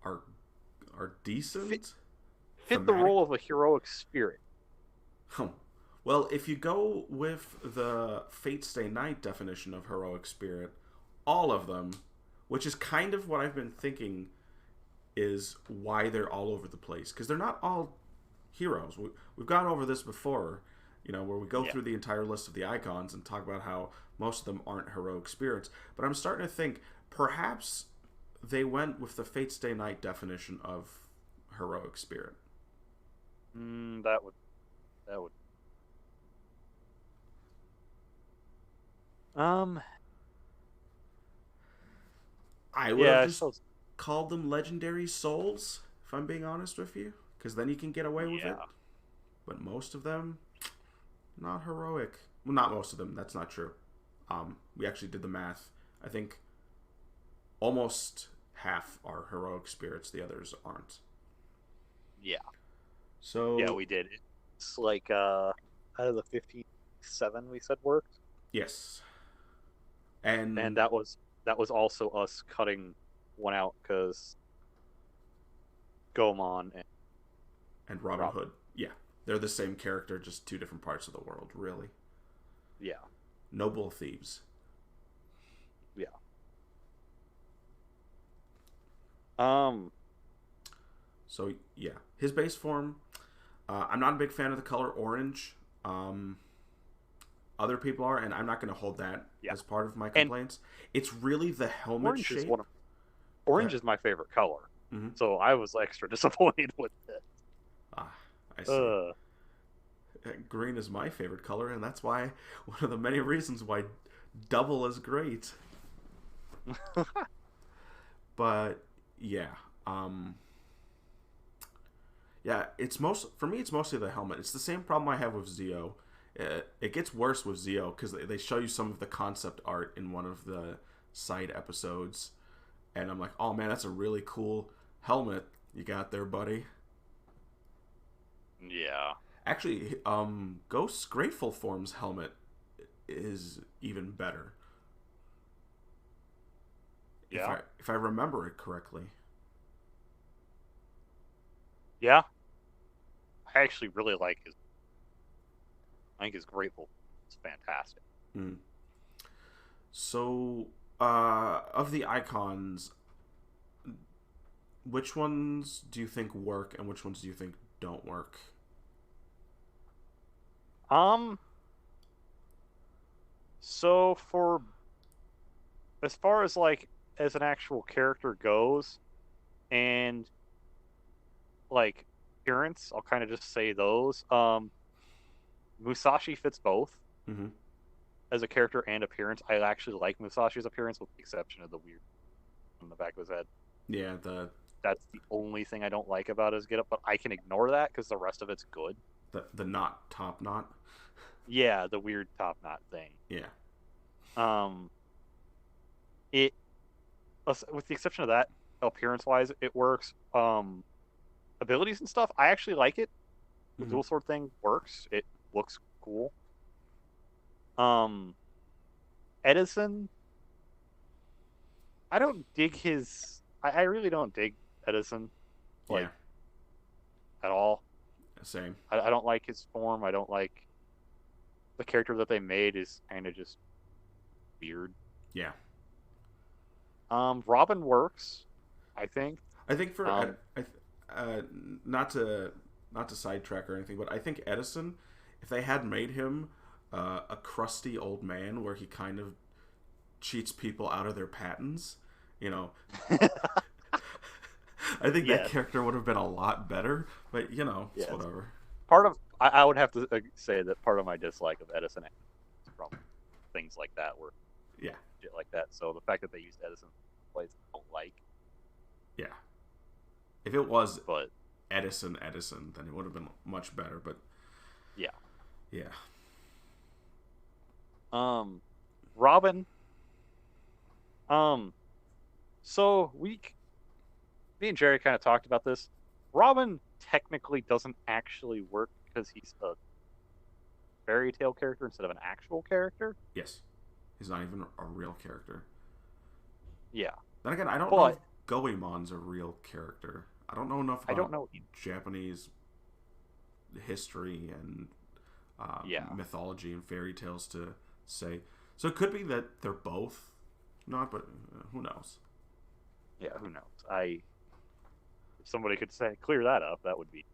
are decent? Fit the role of a heroic spirit. Well, if you go with the Fate Stay Night definition of heroic spirit, all of them, which is kind of what I've been thinking, is why they're all over the place. Because they're not all heroes. We've gone over this before, where we go through the entire list of the icons and talk about how most of them aren't heroic spirits. But I'm starting to think perhaps they went with the Fate Stay Night definition of heroic spirit. That would. I would have just called them legendary souls, if I'm being honest with you, because then you can get away with it. But most of them, not heroic. Well, not most of them. That's not true. We actually did the math. I think almost half are heroic spirits. The others aren't. Yeah. So yeah, we did. It's like out of the 57 we said worked. Yes. And And that was also us cutting one out because Gomon and Robin Robin. Hood. Yeah. They're the same character, just two different parts of the world, really. Yeah, Noble thieves. yeah. Um, So yeah, his base form. I'm not a big fan of the color orange. Other people are, and I'm not going to hold that yeah. as part of my And complaints. It's really the helmet orange is one shape. of Go orange ahead. is my favorite color, Mm-hmm. so I was extra disappointed with it. Ah, I see. Uh, Green is my favorite color, and that's why one of the many reasons why double is great. But yeah, um, yeah, it's most for me. It's mostly the helmet. It's the same problem I have with Zio. It gets worse with Zio because they show you some of the concept art in one of the side episodes, and I'm like, oh man, that's a really cool helmet you got there, buddy. yeah, Actually, Ghost's Grateful Form's helmet is even better yeah, if I remember it correctly. yeah. I actually really like his. I think his Grateful is fantastic. Mm. So, of the icons, which ones do you think work and which ones do you think don't work? Um, so for as far as like as an actual character goes, and like appearance, I'll kind of just say those. Musashi fits both Mm-hmm. as a character and appearance. I actually like Musashi's appearance, with the exception of the weird on the back of his head. Yeah, That's the only thing I don't like about his getup, but I can ignore that because the rest of it's good. the knot top knot. Yeah, the weird top knot thing. Yeah. Um, it with the exception of that, appearance wise, it works. Abilities and stuff, I actually like it. The Mm-hmm. dual sword thing works. It looks cool. Um, Edison, I don't dig his. I really don't dig Edison Yeah. like at all. Same. I don't like his form. I don't like the character that they made is kind of just weird. Yeah. Robin works, I think. I think for Um, uh, not to sidetrack or anything, but I think Edison, if they had made him a crusty old man where he kind of cheats people out of their patents, you know, I think that yes, character would have been a lot better. But it's yes. whatever. Part of I would have to say that part of my dislike of Edison is from things like that, where Yeah, shit like that. So the fact that they used Edison plays I don't like, yeah. If it was but Edison, then it would have been much better. But yeah. yeah, Robin. Um, so me and Jerry kind of talked about this. Robin technically doesn't actually work because he's a fairy tale character instead of an actual character. yes, he's not even a real character. Yeah, Then again, I don't know if but Goemon's a real character. I don't know enough I don't about know. Japanese history and Yeah, mythology and fairy tales to say. So it could be that they're both not, but who knows? yeah. Who knows? If somebody could say clear that up, that would be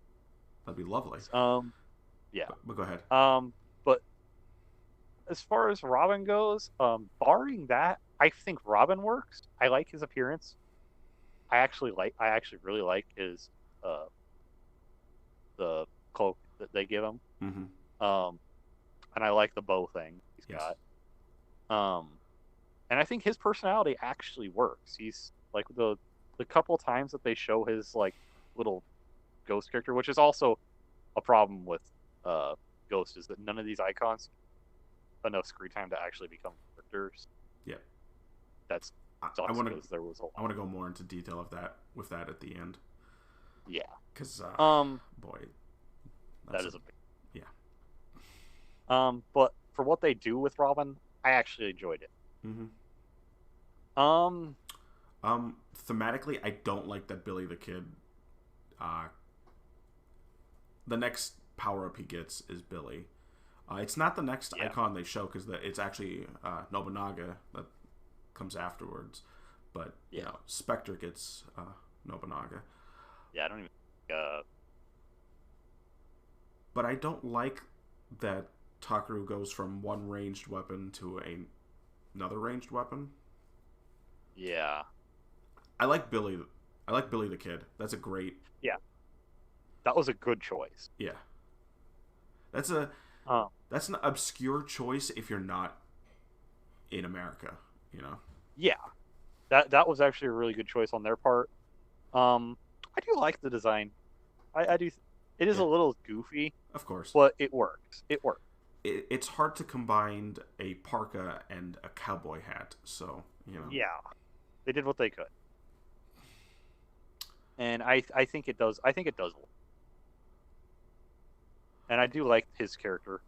That'd be lovely. nice. Yeah. But go ahead. But as far as Robin goes, barring that, I think Robin works. I like his appearance. I actually really like his uh the cloak that they give him. Mm-hmm. Um, and I like the bow thing he's Yes. got. Um, and I think his personality actually works. He's like the couple times that they show his like little ghost character, which is also a problem with uh Ghost, is that none of these icons enough screen time to actually become characters. Yeah. That's I sucks want to. because there was a I lot. want to go more into detail of that with that at the end, Yeah. because Um, boy, that that's is a big. yeah. But for what they do with Robin, I actually enjoyed it. Mm-hmm. Um, Thematically, I don't like that Billy the Kid. Uh, the next power up he gets is Billy. It's not the next yeah, icon they show because it's actually Nobunaga that comes afterwards. But yeah, Specter gets Nobunaga. yeah. I don't even. But I don't like that Takaru goes from one ranged weapon to another ranged weapon. Yeah, I like Billy. I like Billy the Kid. That's a great. yeah. That was a good choice. Yeah. That's a Um, that's an obscure choice if you're not in America. You know. yeah. That was actually a really good choice on their part. I do like the design. I do. It is Yeah. a little goofy, Of course. but it works. It works. It's hard to combine a parka and a cowboy hat. So Yeah, they did what they could, and I think it does. I think it does work. And I do like his character.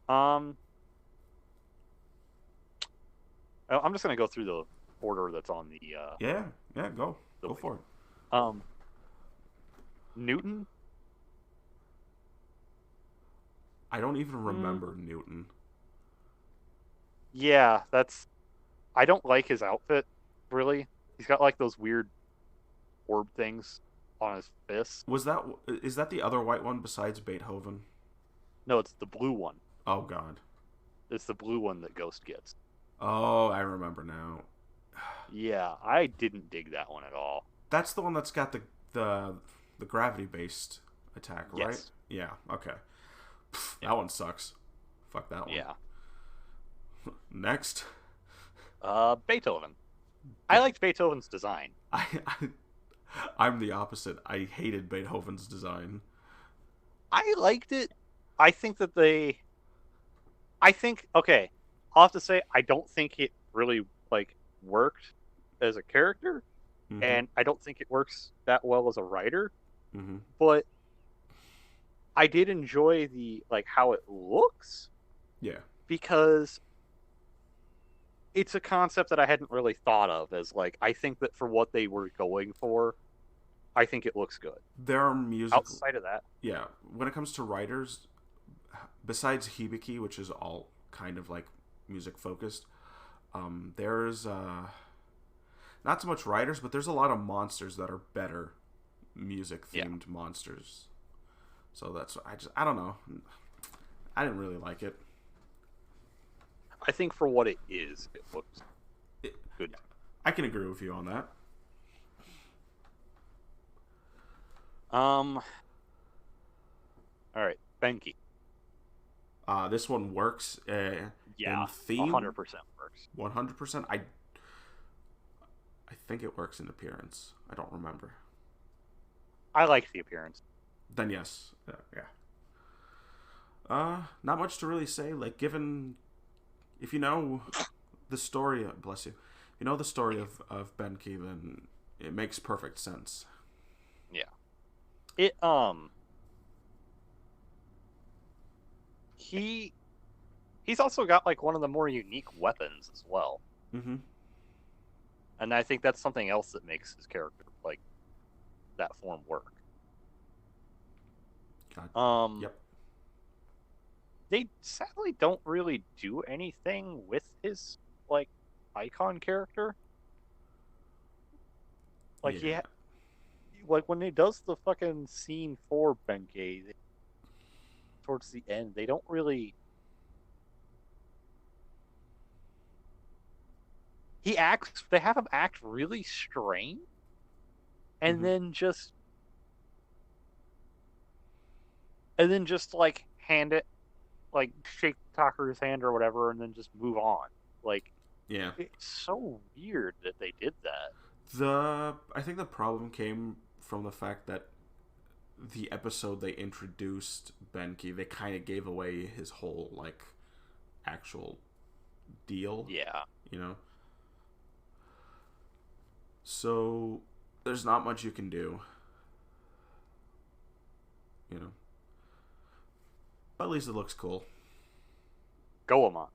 Um, I'm just gonna go through the order that's on the Yeah. Yeah. Go. the Go wiki. for it. Um, Newton. I don't even Mm, remember Newton. yeah, that's. I don't like his outfit. Really, he's got like those weird orb things on his fists. Is that the other white one besides Beethoven? No, it's the blue one. Oh God. It's the blue one that Ghost gets. Oh, I remember now. Yeah, I didn't dig that one at all. That's the one that's got the gravity based attack, right? Yes. Yeah. Okay. Yeah. That one sucks. Fuck that one. Yeah. Next. Beethoven. I liked Beethoven's design. I I'm the opposite. I hated Beethoven's design. I liked it. I think that they. I think okay. I'll have to say I don't think it really like worked as a character, Mm-hmm. and I don't think it works that well as a writer. Mm-hmm. But I did enjoy the like how it looks Yeah. because it's a concept that I hadn't really thought of as like I think that for what they were going for, I think it looks good. There are musical. Outside of that, Yeah. When it comes to writers, besides Hibiki, which is all kind of like music focused, there's not so much writers, but there's a lot of monsters that are better music yeah, themed monsters. So that's I don't know. I didn't really like it. I think for what it is, it looks it. good. I can agree with you on that. Um, all right, Benki. This one works Yeah, in theme. 100% works. 100%. I think it works in appearance. I don't remember. I like the appearance. Then yes, yeah. Not much to really say. Like, given if you know the story, bless you, you know the story of Benki, then it makes perfect sense. Yeah. It he's also got like one of the more unique weapons as well. Mm-hmm. And I think that's something else that makes his character like that form work. God. Um Yep. they sadly don't really do anything with his like icon character. Like Yeah. like when he does the fucking scene for Benkei towards the end, they don't really. He acts. They have him act really strange, and Mm-hmm. then just like hand it, like shake Takaru's hand or whatever, and then just move on. Like Yeah. it's so weird that they did that. I think the problem came from the fact that the episode they introduced Benki, they kind of gave away his whole like actual deal. Yeah, You know. So there's not much you can do. You know. But at least it looks cool. Goemon.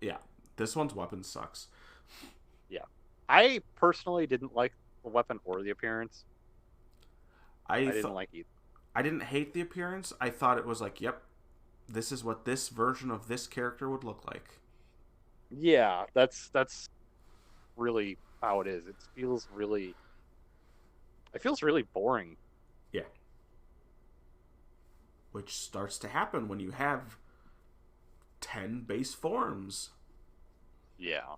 Yeah, this one's weapon sucks. Yeah. I personally didn't like the weapon or the appearance. I didn't like either. I didn't hate the appearance. I thought it was like, yep, this is what this version of this character would look like. Yeah, that's really how it is. It feels really boring. Yeah. Which starts to happen when you have 10 base forms. Yeah.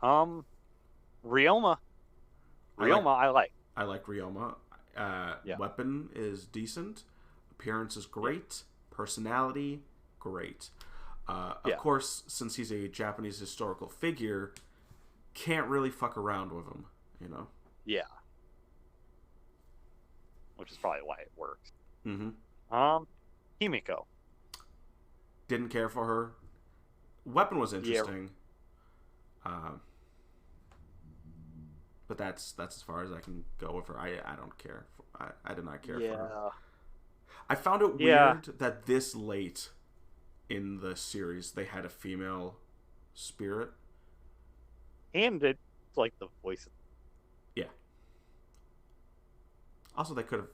Ryoma. I like. I like Ryoma. Yeah. Weapon is decent. Appearance is great. Personality, great. Of course, since he's a Japanese historical figure, can't really fuck around with him, you know? Yeah. Which is probably why it works. Mm-hmm. Himiko. Didn't care for her. Weapon was interesting. Yeah. But that's as far as I can go with her. I don't care. I did not care for her. I found it weird that this late in the series they had a female spirit. And it's like the voice. Yeah. Also, they could have...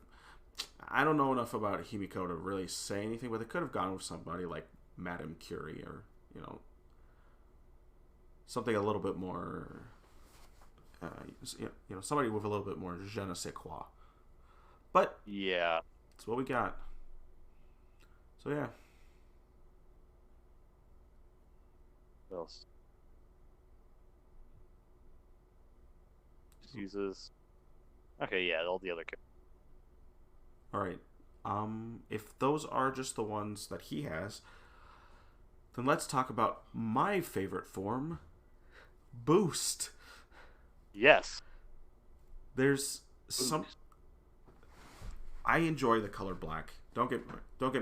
I don't know enough about Himiko to really say anything, but they could have gone with somebody like Madame Curie or, you know, something a little bit more... you know, somebody with a little bit more je ne sais quoi. But yeah, that's what we got. So yeah. What else? Just uses. Okay, yeah, all the other. All right. If those are just the ones that he has, then let's talk about my favorite form, Boost. Yes. There's some. I enjoy the color black. Don't get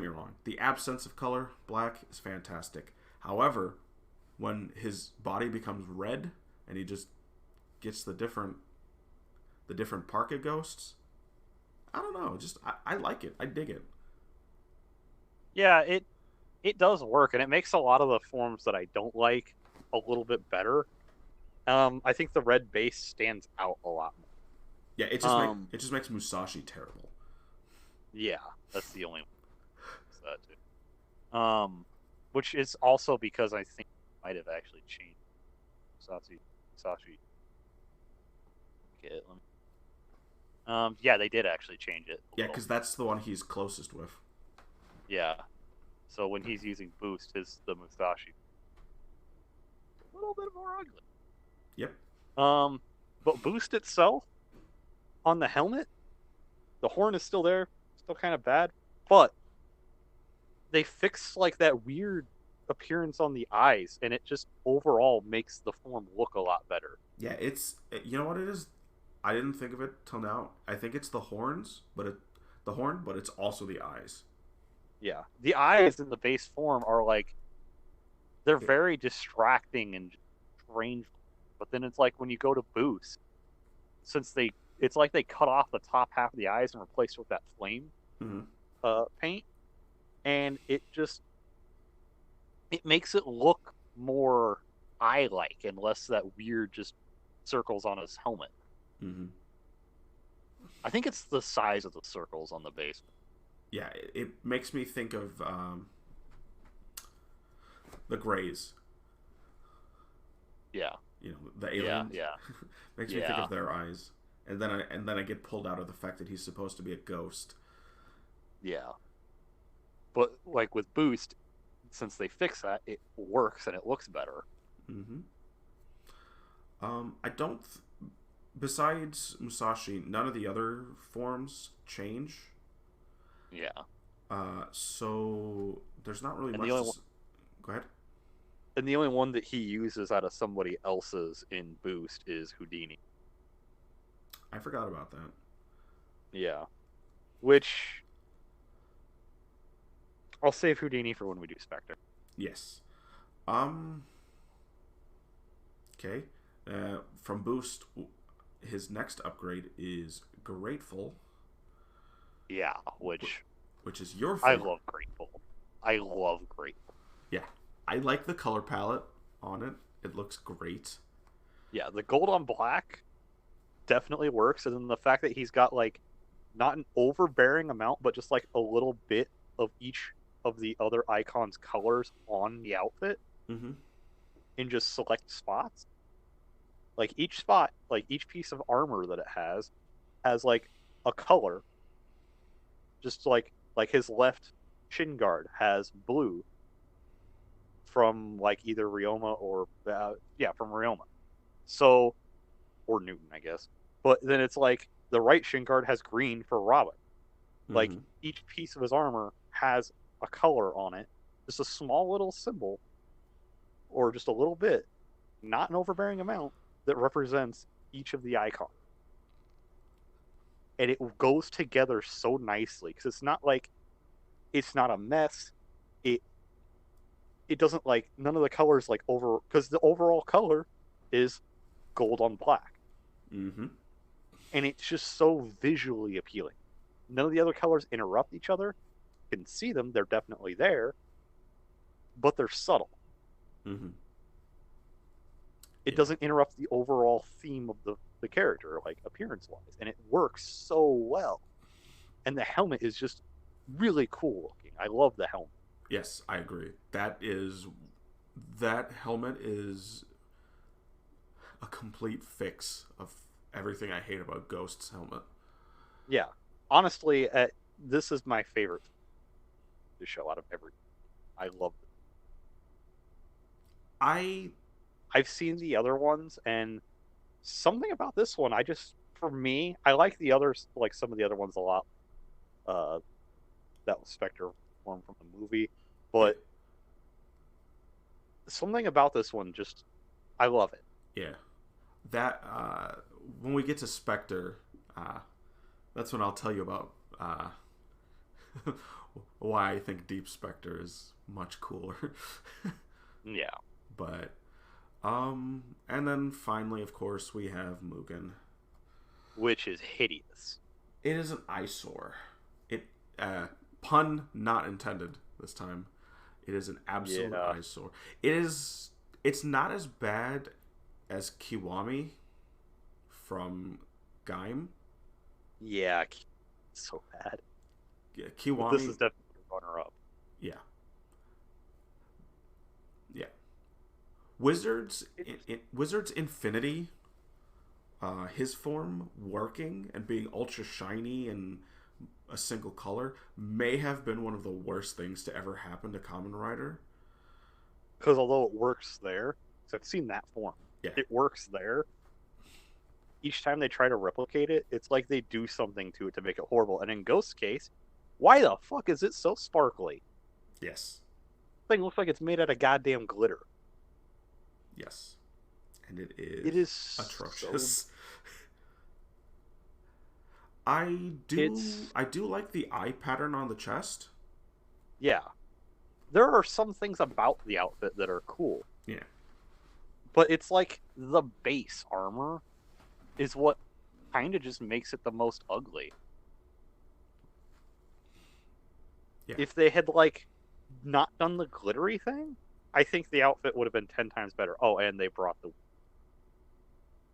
me wrong. The absence of color black is fantastic. However, when his body becomes red and he just gets the different parka ghosts, I don't know. Just I like it. I dig it. Yeah, it does work, and it makes a lot of the forms that I don't like a little bit better. I think the red base stands out a lot more. Yeah, it just makes Musashi terrible. Yeah, that's the only one. That too. Which is also because I think it might have actually changed Musashi. Okay, yeah, they did actually change it. Yeah, because that's the one he's closest with. Yeah. So when he's using Boost, the Musashi a little bit more ugly. Yep. But Boost itself on the helmet, the horn is still there, still kind of bad, but they fix like that weird appearance on the eyes, and it just overall makes the form look a lot better. Yeah, you know what it is. I didn't think of it till now. I think it's the horns, but it's also the eyes. Yeah, the eyes in the base form are like they're very distracting and strange. But then it's like when you go to Boost, it's like they cut off the top half of the eyes and replaced it with that flame paint, and it makes it look more eye-like and less that weird just circles on his helmet. Mm-hmm. I think it's the size of the circles on the base. Yeah, it makes me think of the Greys. Yeah. You know, the aliens. Yeah. Makes me think of their eyes, and then I get pulled out of the fact that he's supposed to be a ghost. Yeah. But like with Boost, since they fix that, it works and it looks better. Mm-hmm. I don't. Besides Musashi, none of the other forms change. Yeah. So there's not really much. Go ahead. And the only one that he uses out of somebody else's in Boost is Houdini. I forgot about that. Yeah. Which I'll save Houdini for when we do Specter. Yes. Okay. From Boost, his next upgrade is Grateful. Yeah, which is your favorite. I love Grateful. I love gray. Yeah. I like the color palette on it. It looks great. Yeah, the gold on black definitely works, and then the fact that he's got like not an overbearing amount, but just like a little bit of each of the other icons' colors on the outfit Mm-hmm. in just select spots. Like each spot, like each piece of armor that it has like a color. Just like his left shin guard has blue from like either Ryoma or from Ryoma. So or Newton, I guess. But then it's like the right shin guard has green for Robin. Like Mm-hmm. each piece of his armor has a color on it, just a small little symbol or just a little bit, not an overbearing amount, that represents each of the icons. And it goes together so nicely because it's not like it's not a mess. It it doesn't like none of the colors like over because the overall color is gold on black. Mm-hmm. And it's just so visually appealing. None of the other colors interrupt each other. You can see them, they're definitely there, but they're subtle. Mm-hmm. It Yeah. doesn't interrupt the overall theme of the character, like appearance wise, and it works so well. And the helmet is just really cool looking. I love the helmet. Yes, I agree. That helmet is a complete fix of everything I hate about Ghost's helmet. Yeah, honestly, this is my favorite to show out of every. I love it. I I've seen the other ones, and something about this one, for me, I like the others, like some of the other ones a lot. Uh, that was Specter form from the movie, yeah, but something about this one just, I love it. yeah. That when we get to Spectre, that's when I'll tell you about why I think Deep Spectre is much cooler. Yeah, But and then finally, of course, we have Mugen. which is hideous. It is an eyesore. It pun not intended this time. It is an absolute Yeah, eyesore. It is. It's not as bad as Kiwami from Gaim. yeah, so bad. Yeah, But this Kiwami. is definitely a runner up. Yeah, yeah. Wizards. Wizards Infinity. His form working and being ultra shiny and a single color may have been one of the worst things to ever happen to Kamen Rider. Because although it works there, so I've seen that form, Yeah. it works there. Each time they try to replicate it, it's like they do something to it to make it horrible. And in Ghost's case, why the fuck is it so sparkly? Yes. Thing looks like it's made out of goddamn glitter. Yes. And it It is is atrocious. so. It's I do like the eye pattern on the chest. yeah. There are some things about the outfit that are cool, Yeah. but it's like the base armor is what kind of just makes it the most ugly. Yeah. If they had like not done the glittery thing, I think the outfit would have been 10 times better. Oh, and they brought the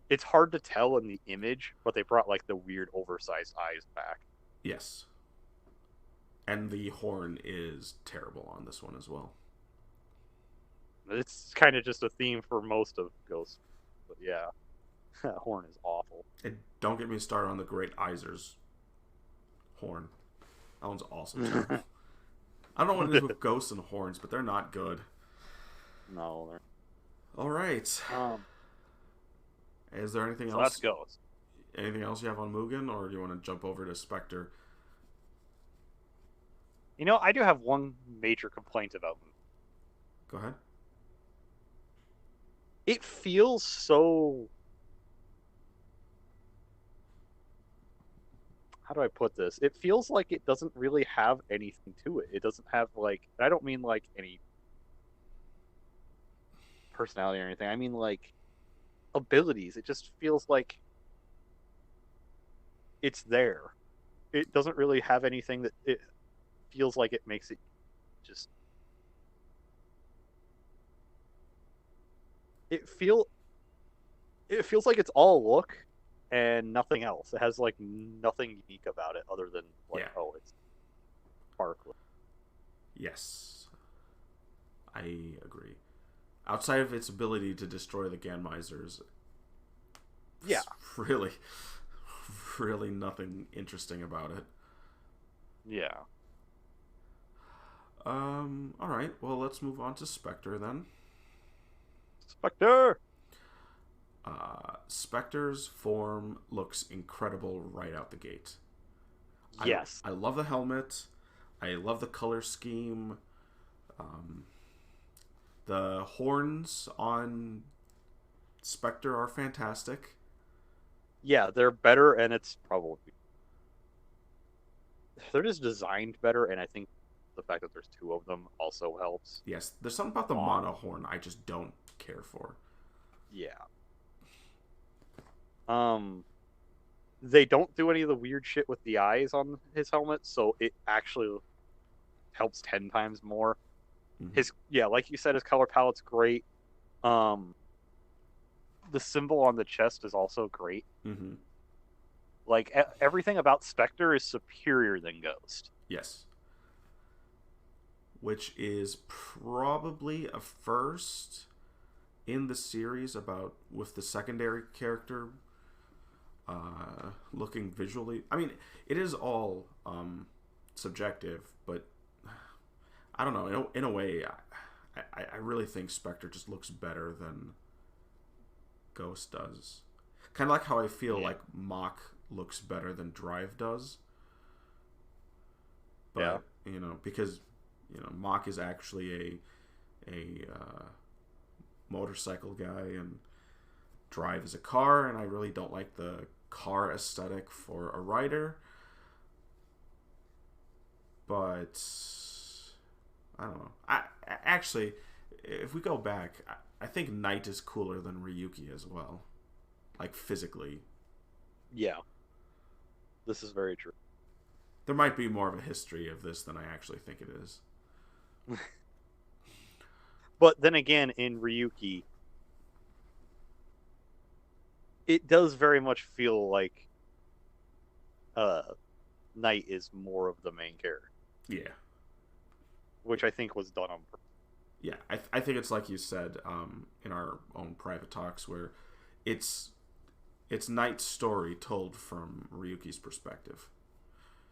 it's hard to tell in the image, but they brought like the weird oversized eyes back. Yes. And the horn is terrible on this one as well. It's kind of just a theme for most of Ghost. But yeah, that horn is awful. And don't get me started on the Great Iser's horn. That one's awesome too. I don't know what it is with ghosts and horns, but they're not good. No, they're... All right. Is there anything so else? that's Ghost. Anything else you have on Mugen, or do you want to jump over to Spectre? You know, I do have one major complaint about him. Go ahead. It feels so. How do I put this? It feels like it doesn't really have anything to it. It doesn't have like. I don't mean like any personality or anything. I mean like abilities. It just feels like it's there. It doesn't really have anything that it feels like it makes it just it feel it feels like it's all look and nothing else. It has like nothing unique about it other than like, Yeah. oh, it's sparkly. Yes. I agree. Outside of its ability to destroy the Ganmizers, Yeah. really, really nothing interesting about it. Yeah. All right. Well, let's move on to Specter then. Specter. Specter's form looks incredible right out the gate. Yes. I love the helmet. I love the color scheme. Um, the horns on Specter are fantastic. Yeah, they're better, and it's probably they're just designed better, and I think the fact that there's two of them also helps. Yes, there's something about the mono horn I just don't care for. Yeah. They don't do any of the weird shit with the eyes on his helmet, so it actually helps 10 times more. Mm-hmm. Like you said, his color palette's great. Um, the symbol on the chest is also great. Mm-hmm. Like everything about Specter is superior than Ghost. Yes. Which is probably a first in the series about with the secondary character looking visually. I mean, it is all subjective, but I don't know. In a way, I really think Spectre just looks better than Ghost does. Kind of like how I feel like Mach looks better than Drive does. But because Mach is actually a motorcycle guy, and Drive is a car, and I really don't like the car aesthetic for a rider. But I don't know. I actually, if we go back, I think Knight is cooler than Ryuki as well, like physically. Yeah, this is very true. There might be more of a history of this than I actually think it is. But then again, in Ryuki, it does very much feel like Knight is more of the main character. Yeah. Which I think was done on purpose. Yeah, I think it's like you said in our own private talks, where it's Knight's story told from Ryuki's perspective.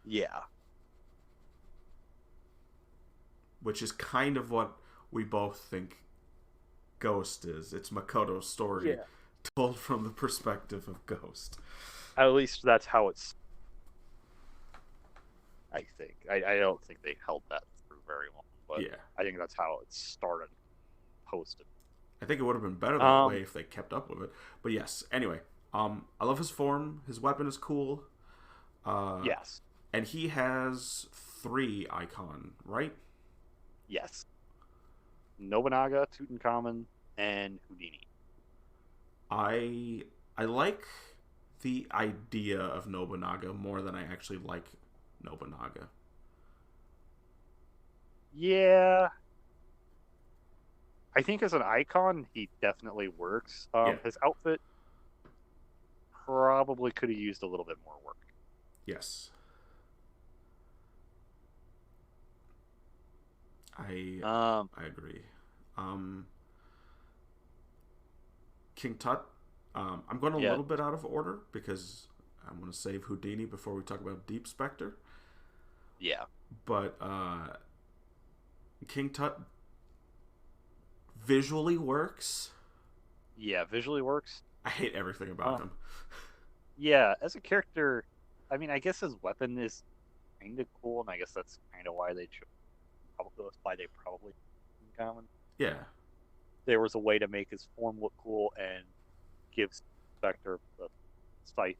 Yeah. Which is kind of what we both think Ghost is. It's Makoto's story told from the perspective of Ghost. At least that's how it's... I think. I don't think they held that through very long, but I think that's how it started, posted. I think it would have been better that way if they kept up with it. But yes, anyway, I love his form. His weapon is cool. Yes. And he has 3 icon, right? Yes. Nobunaga, Tutankhamun, and Houdini. I like the idea of Nobunaga more than I actually like Nobunaga. Yeah. I think as an icon, he definitely works. His outfit probably could have used a little bit more work. Yes. I agree. King Tut. I'm going a little bit out of order because I'm going to save Houdini before we talk about Deep Spectre. Yeah. But King Tut visually works. Yeah, visually works. I hate everything about him. Yeah, as a character, I mean, I guess his weapon is kind of cool, and I guess that's kind of why they chose. Probably in common. Yeah. There was a way to make his form look cool and give Spectre the scythe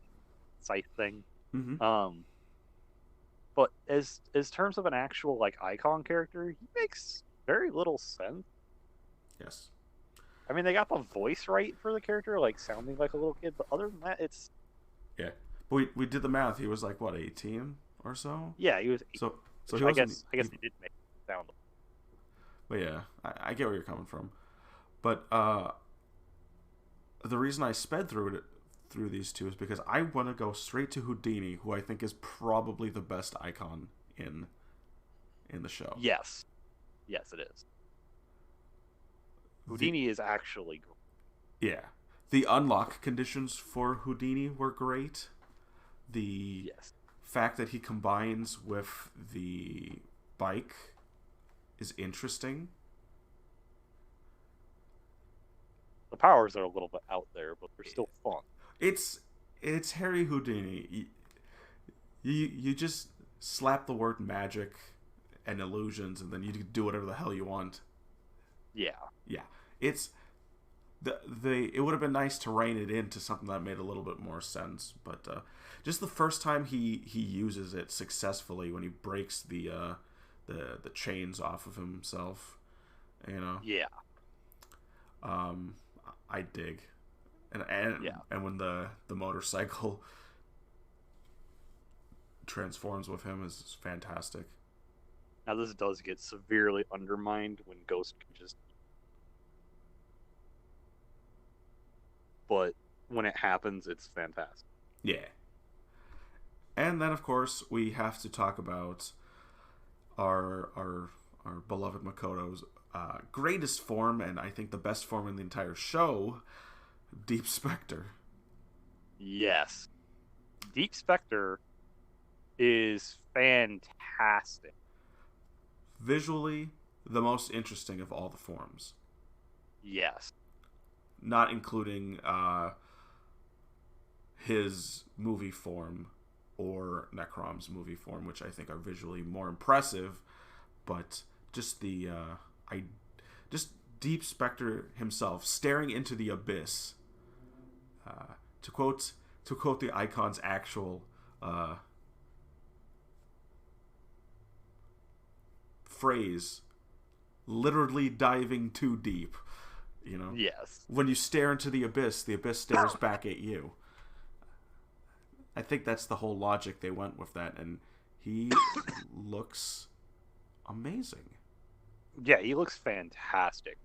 thing. Mm-hmm. But as terms of an actual like icon character, he makes very little sense. Yes. I mean, they got the voice right for the character, like sounding like a little kid, but other than that, it's... Yeah. But we did the math. He was like, what, 18 or so? Yeah, he was 18. So I guess they did make it sound... But yeah, I get where you're coming from. But the reason I sped through these two is because I want to go straight to Houdini, who I think is probably the best icon in the show. Yes. Yes, it is. Houdini is actually great. Yeah. The unlock conditions for Houdini were great. The fact that he combines with the bike is interesting. The powers are a little bit out there, but they're still fun. It's Harry Houdini. You just slap the word magic and illusions, and then you do whatever the hell you want. Yeah. Yeah. It's it would have been nice to rein it into something that made a little bit more sense, but just the first time he uses it successfully when he breaks the chains off of himself, you know. Yeah. I dig, and when the motorcycle transforms with him is fantastic. Now this does get severely undermined when Ghost can just. But when it happens, it's fantastic. Yeah. And then, of course, we have to talk about our beloved Makoto's greatest form, and I think the best form in the entire show, Deep Specter. Yes. Deep Specter is fantastic. Visually, the most interesting of all the forms. Yes. Not including his movie form or Necrom's movie form, which I think are visually more impressive, but just just Deep Specter himself staring into the abyss. To quote the icon's actual phrase, literally diving too deep. You know? Yes. When you stare into the abyss stares back at you. I think that's the whole logic they went with that, and he looks amazing. Yeah, he looks fantastic.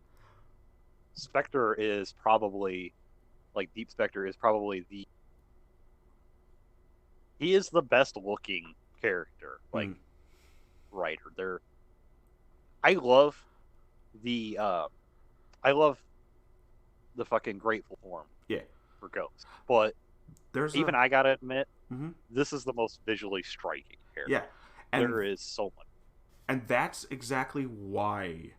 Specter is probably, Deep Specter is probably he is the best looking character, writer. I love the fucking grateful form. Yeah. For Ghost. But I gotta admit, mm-hmm. This is the most visually striking character. Yeah. And there is so much. And that's exactly why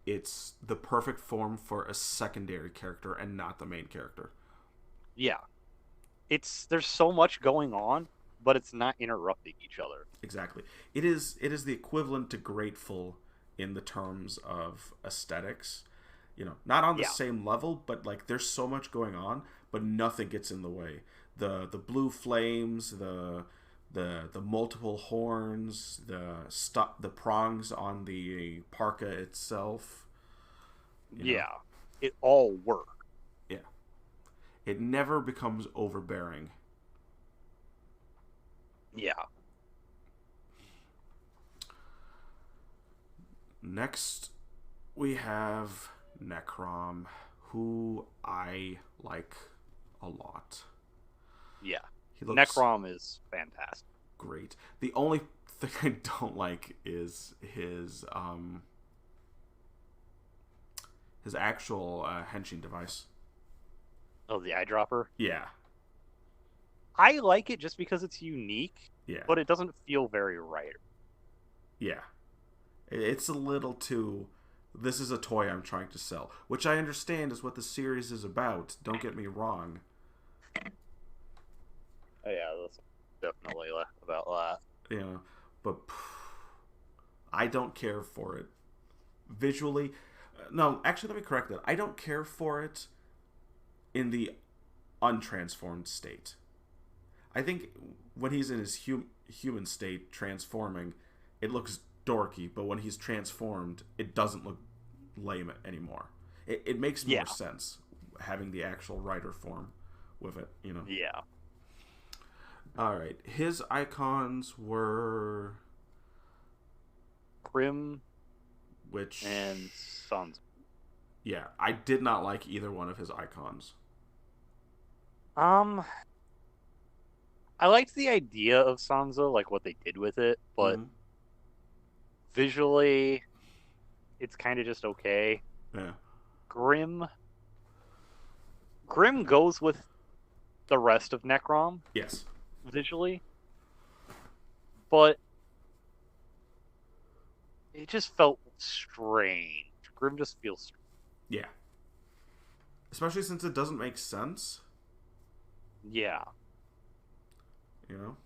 it's the perfect form for a secondary character and not the main character. Yeah. There's so much going on, but it's not interrupting each other. Exactly. It is the equivalent to Grateful in the terms of aesthetics. You know, not on the same level, but there's so much going on, but nothing gets in the way. The blue flames, the multiple horns, the prongs on the parka itself. You know? It all works. Yeah. It never becomes overbearing. Yeah. Next, we have Necrom, who I like a lot. Yeah. Necrom is fantastic. Great. The only thing I don't like is his actual henshin device. Oh, the eyedropper? Yeah. I like it just because it's unique. Yeah. But it doesn't feel very right. Yeah. It's a little too... This is a toy I'm trying to sell. Which I understand is what the series is about. Don't get me wrong. Oh, yeah, that's definitely about that. Yeah, but I don't care for it. Visually... No, actually, let me correct that. I don't care for it in the untransformed state. I think when he's in his human state transforming, it looks dorky, but when he's transformed, it doesn't look lame anymore. It makes more sense having the actual rider form with it, you know? Yeah. Alright, his icons were... Prim and Sons. Yeah, I did not like either one of his icons. I liked the idea of Sansa, like what they did with it, but Mm-hmm. visually, it's kind of just okay. Yeah. Grim goes with the rest of Necrom Yes. visually, but it just felt strange. Grim just feels strange. Yeah. Especially since it doesn't make sense. Yeah. You know?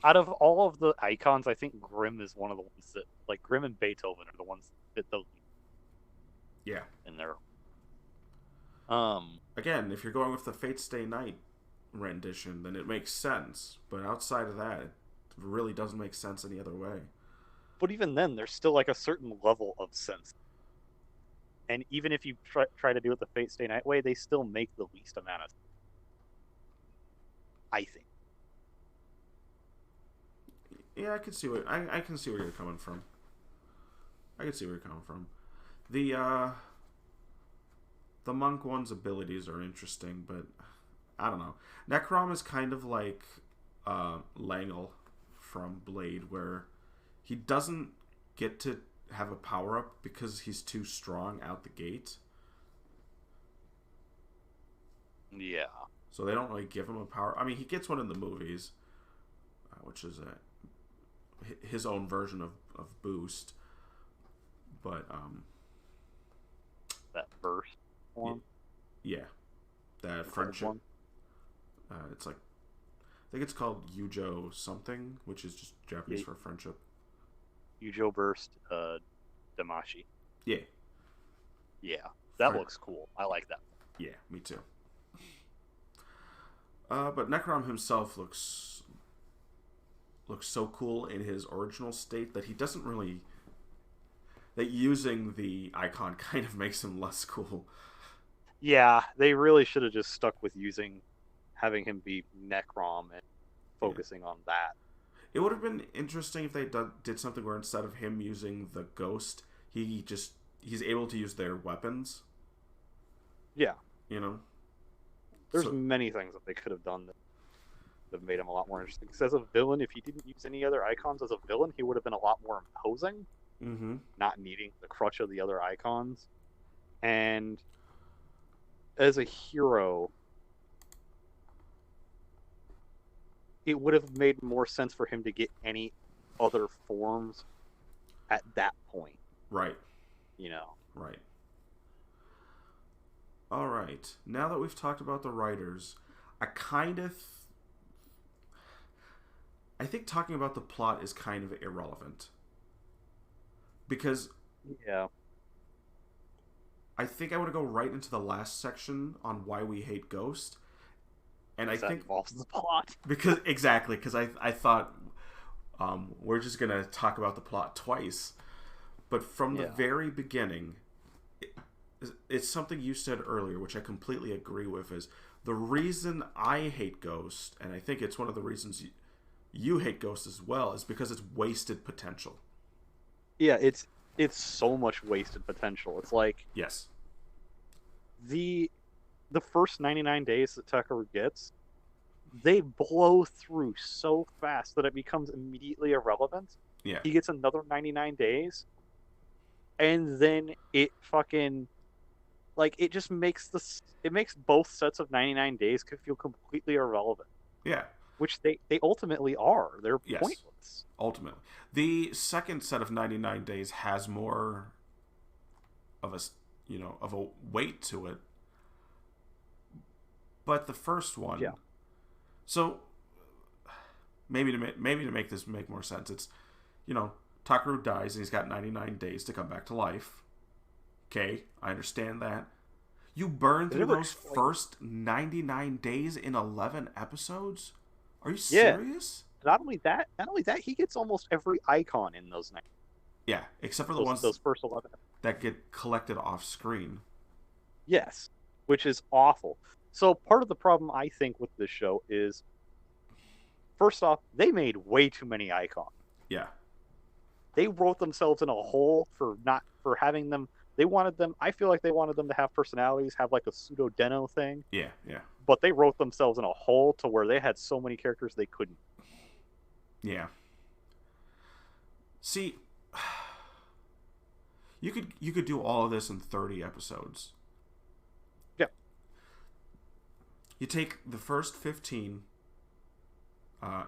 Out of all of the icons, I think Grim is one of the ones that, like, Grim and Beethoven are the ones that fit those Yeah. in there. Again, if you're going with the Fate Stay Night rendition, then it makes sense. But outside of that, it really doesn't make sense any other way. But even then, there's still, like, a certain level of sense. And even if you try to do it the Fate Stay Night way, they still make the least amount of sense. I think. Yeah, I can see where you're coming from. I can see where you're coming from. The monk one's abilities are interesting, but I don't know. Necrom is kind of like Langel from Blade, where he doesn't get to have a power up because he's too strong out the gate. Yeah. So they don't really give him a power. I mean, he gets one in the movies, which is his own version of boost. But that burst one. Yeah, that friendship. One. It's like, I think it's called Yujo something, which is just Japanese for friendship. Yujo burst, Damashi. Yeah. Yeah, that looks cool. I like that. Yeah, me too. But Necrom himself looks so cool in his original state that he doesn't really... That using the icon kind of makes him less cool. Yeah, they really should have just stuck with having him be Necrom and focusing on that. It would have been interesting if they did something where instead of him using the ghost, he's able to use their weapons. Yeah. You know? There's many things that they could have done that made him a lot more interesting. Because as a villain, if he didn't use any other icons as a villain, he would have been a lot more imposing. Mm-hmm. Not needing the crutch of the other icons. And as a hero, it would have made more sense for him to get any other forms at that point. Right. You know? Right. All right. Now that we've talked about the writers, I think talking about the plot is kind of irrelevant. Because I think I want to go right into the last section on why we hate Ghost. And I think involves the plot. Because I thought we're just going to talk about the plot twice. But from the very beginning, it's something you said earlier, which I completely agree with, is the reason I hate Ghost, and I think it's one of the reasons you hate Ghost as well, is because it's wasted potential. Yeah, it's so much wasted potential. It's like... Yes. The first 99 days that Tucker gets, they blow through so fast that it becomes immediately irrelevant. Yeah. He gets another 99 days, and then it fucking... Like, it just makes both sets of 99 days feel completely irrelevant. Yeah. Which they ultimately are. They're pointless. Ultimately. The second set of 99 days has more of a weight to it. But the first one... Yeah. So, maybe to make this make more sense, it's, Takaru dies and he's got 99 days to come back to life. Okay, I understand that. You burn through those first 99 days in 11 episodes? Are you serious? Not only that, he gets almost every icon in those 9. Yeah, except for those first 11 that get collected off screen. Yes, which is awful. So part of the problem I think with this show is, first off, they made way too many icons. Yeah. They wrote themselves in a hole for having them They wanted them. I feel like they wanted them to have personalities, have like a pseudo Deno thing. Yeah, yeah, But they wrote themselves in a hole to where they had so many characters they couldn't. yeah. See, you could do all of this in 30 episodes. Yeah. You take the first 15.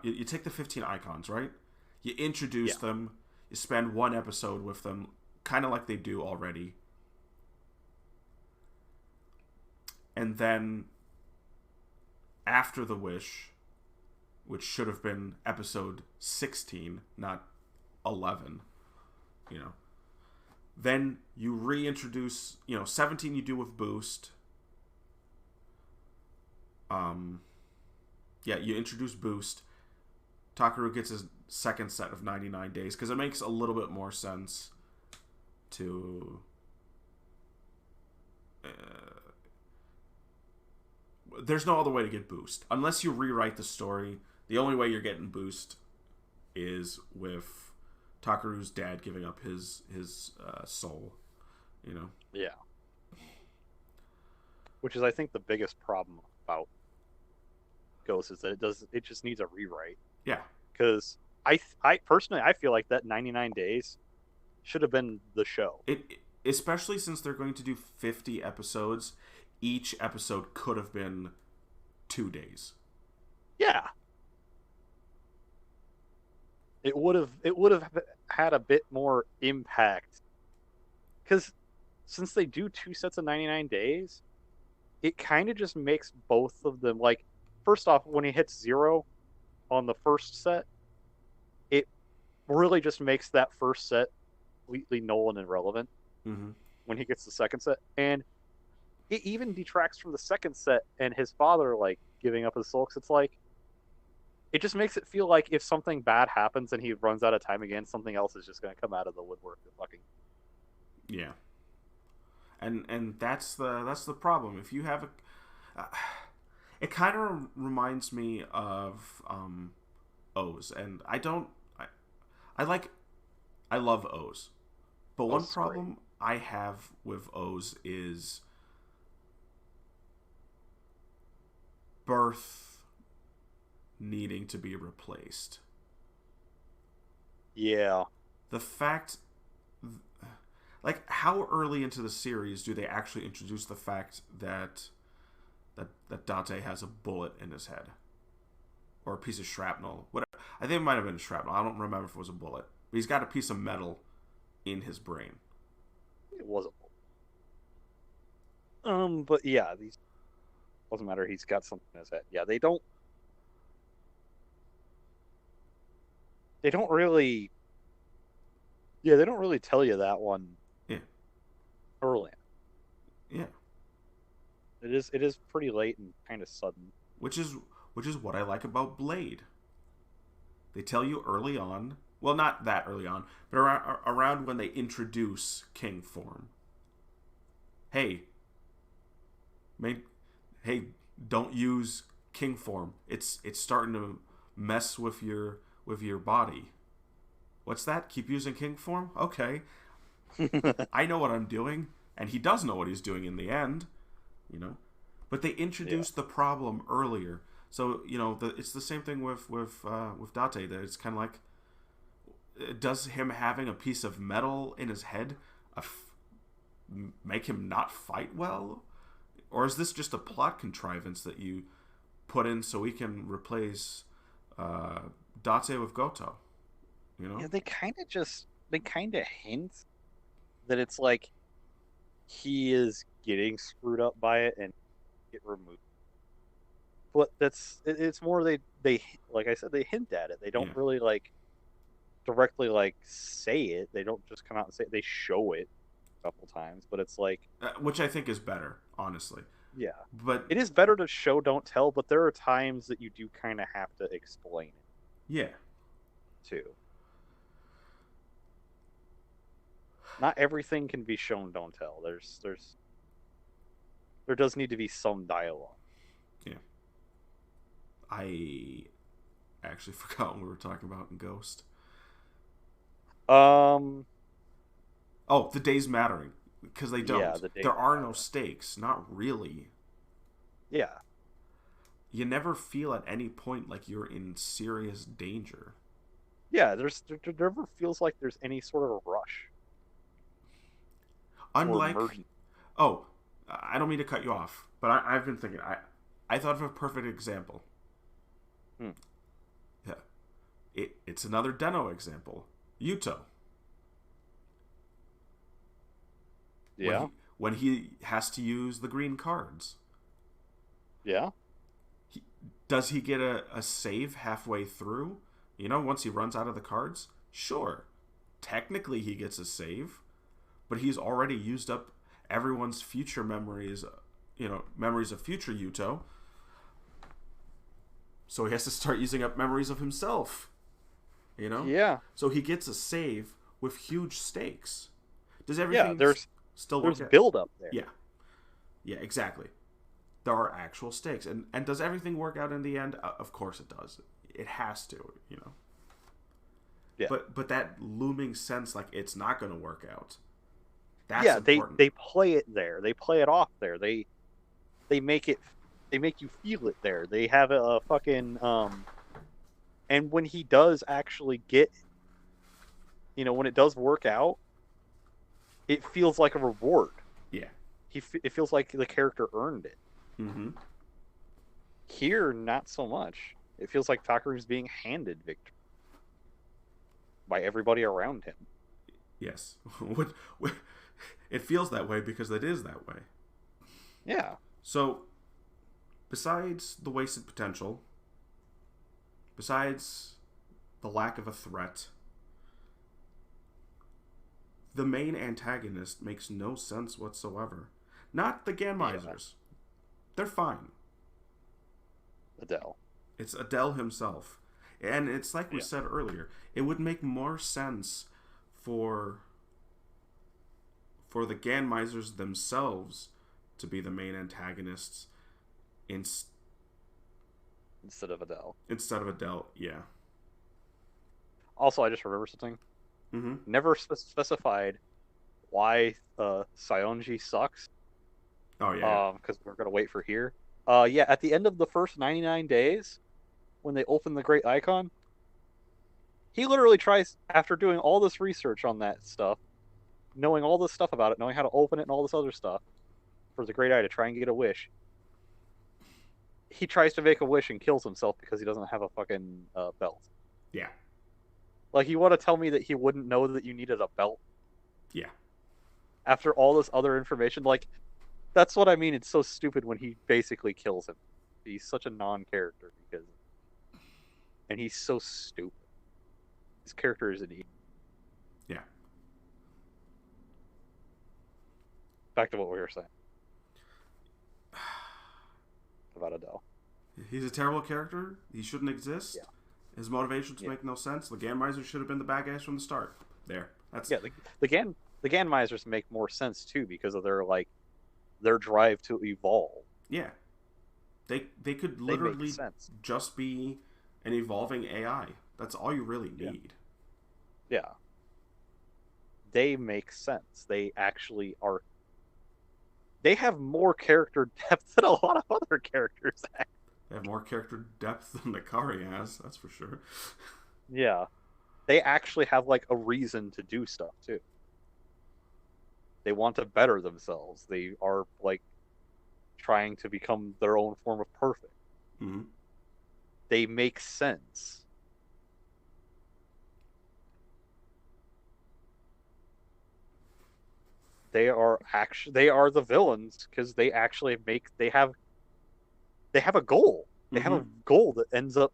You take the 15 icons, right? You introduce them. You spend one episode with them, kind of like they do already. And then, after the wish, which should have been episode 16, not 11, then you reintroduce, 17 you do with Boost. You introduce Boost. Takaru gets his second set of 99 days, because it makes a little bit more sense to... there's no other way to get Boost. Unless you rewrite the story, the only way you're getting Boost is with Takaru's dad giving up his soul, Yeah. Which is, I think, the biggest problem about Ghost is that it just needs a rewrite. Yeah. Because I personally, I feel like that 99 days should have been the show. Especially since they're going to do 50 episodes, each episode could have been 2 days. Yeah. It would have had a bit more impact. Because since they do 2 sets of 99 days, it kind of just makes both of them, like, first off, when he hits 0 on the first set, it really just makes that first set completely null and irrelevant when he gets the second set. And it even detracts from the second set and his father, like, giving up his soul, because it's like, it just makes it feel like if something bad happens and he runs out of time again, something else is just going to come out of the woodwork and fucking... Yeah. And that's the problem. If you have it kind of reminds me of O's, and I love O's, but one problem I have with O's is birth needing to be replaced. Yeah. The fact, like, how early into the series do they actually introduce the fact that Date has a bullet in his head, or a piece of shrapnel? Whatever. I think it might have been a shrapnel. I don't remember if it was a bullet, but he's got a piece of metal in his brain. It was a bullet. But yeah, these doesn't matter. He's got something in his head. Yeah, they don't really. Yeah, they don't really tell you that one. Yeah. Early. Yeah. It is pretty late and kind of sudden. Which is what I like about Blade. They tell you early on. Well, not that early on, but around when they introduce King form. Hey, don't use King form. It's starting to mess with your body. What's that? Keep using King form? Okay. I know what I'm doing, and he does know what he's doing in the end, But they introduced the problem earlier, so it's the same thing with Date. That it's kind of like, does him having a piece of metal in his head make him not fight well, or is this just a plot contrivance that you put in so we can replace Date with Goto? Yeah, they kind of hint that it's like he is getting screwed up by it and get removed. But it's more they like I said, they hint at it. They don't really like directly like say it. They don't just come out and say it. They show it a couple times, but it's like, which I think is better, honestly. Yeah, but it is better to show, don't tell. But there are times that you do kind of have to explain it. Yeah, too. Not everything can be shown, don't tell. There does need to be some dialogue. Yeah. I actually forgot what we were talking about in Ghost. Oh, the days mattering. because they Yeah, don't. the There danger. are no stakes, not really. Yeah. You never feel at any point like you're in serious danger. Yeah, there never feels like there's any sort of a rush or Unlike, emergency. oh, I don't mean to cut you off, but I've been thinking. I thought of a perfect example. Hmm. Yeah, it's another Deno example. Yuto. Yeah. When he has to use the green cards. Yeah. He, does he get a save halfway through? Once he runs out of the cards? Sure. Technically, he gets a save, but he's already used up everyone's future memories, memories of future Yuto. So he has to start using up memories of himself. Yeah. So he gets a save with huge stakes. Does Yeah, everything still work there's out? build up there. Yeah. Yeah, exactly. There are actual stakes. And does everything work out in the end? Of course it does. It has to. Yeah. But that looming sense like it's not going to work out. That's Yeah, important. they play it there. They play it off there. They make you feel it there. They have a fucking and when he does actually get, when it does work out, it feels like a reward. Yeah. It feels like the character earned it. Mm-hmm. Here, not so much. It feels like Takaru's being handed victory by everybody around him. Yes. It feels that way because it is that way. Yeah. So, besides the wasted potential, besides the lack of a threat, the main antagonist makes no sense whatsoever. Not the Ganmizers. They're fine. Adel. It's Adel himself. And it's like we said earlier, it would make more sense for the Ganmizers themselves to be the main antagonists instead of Adel. Yeah. Also, I just remember something. Mm-hmm. Never specified why Saionji sucks. Oh, yeah. Because we're going to wait for here. Yeah, at the end of the first 99 days, when they open the Great Icon, he literally tries, after doing all this research on that stuff, knowing all this stuff about it, knowing how to open it and all this other stuff, for the Great Eye to try and get a wish, he tries to make a wish and kills himself because he doesn't have a fucking belt. Yeah. Like, you want to tell me that he wouldn't know that you needed a belt? Yeah. After all this other information? Like, that's what I mean. It's so stupid when he basically kills him. He's such a non-character and he's so stupid. His character is an evil. Yeah. Back to what we were saying about Adel. He's a terrible character. He shouldn't exist. Yeah. His motivations make no sense. The Ganmizers should have been the bad guys from the start. There. That's the Ganmizers make more sense too because of their drive to evolve. Yeah. They could literally just be an evolving AI. That's all you really need. Yeah. They make sense. They actually are. They have more character depth than a lot of other characters have. They have more character depth than Akari has, that's for sure. Yeah. They actually have a reason to do stuff too. They want to better themselves. They are trying to become their own form of perfect. Mm-hmm. They make sense. They are the villains because they actually have a goal. They have a goal that ends up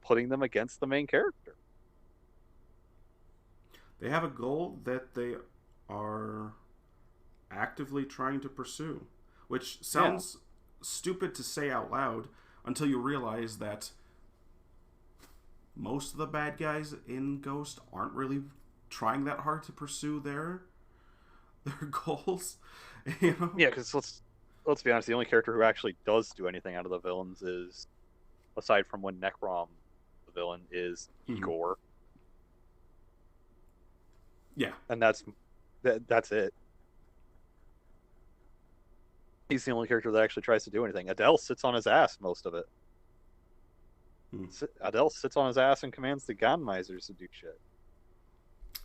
putting them against the main character. They have a goal that they are actively trying to pursue, which sounds stupid to say out loud until you realize that most of the bad guys in Ghost aren't really trying that hard to pursue their goals. Yeah, because let's be honest, the only character who actually does do anything out of the villains is, aside from when Necrom, the villain, is Igor. Yeah, and that's it. He's the only character that actually tries to do anything. Adel sits on his ass most of it. Adel sits on his ass and commands the Ganmizers to do shit.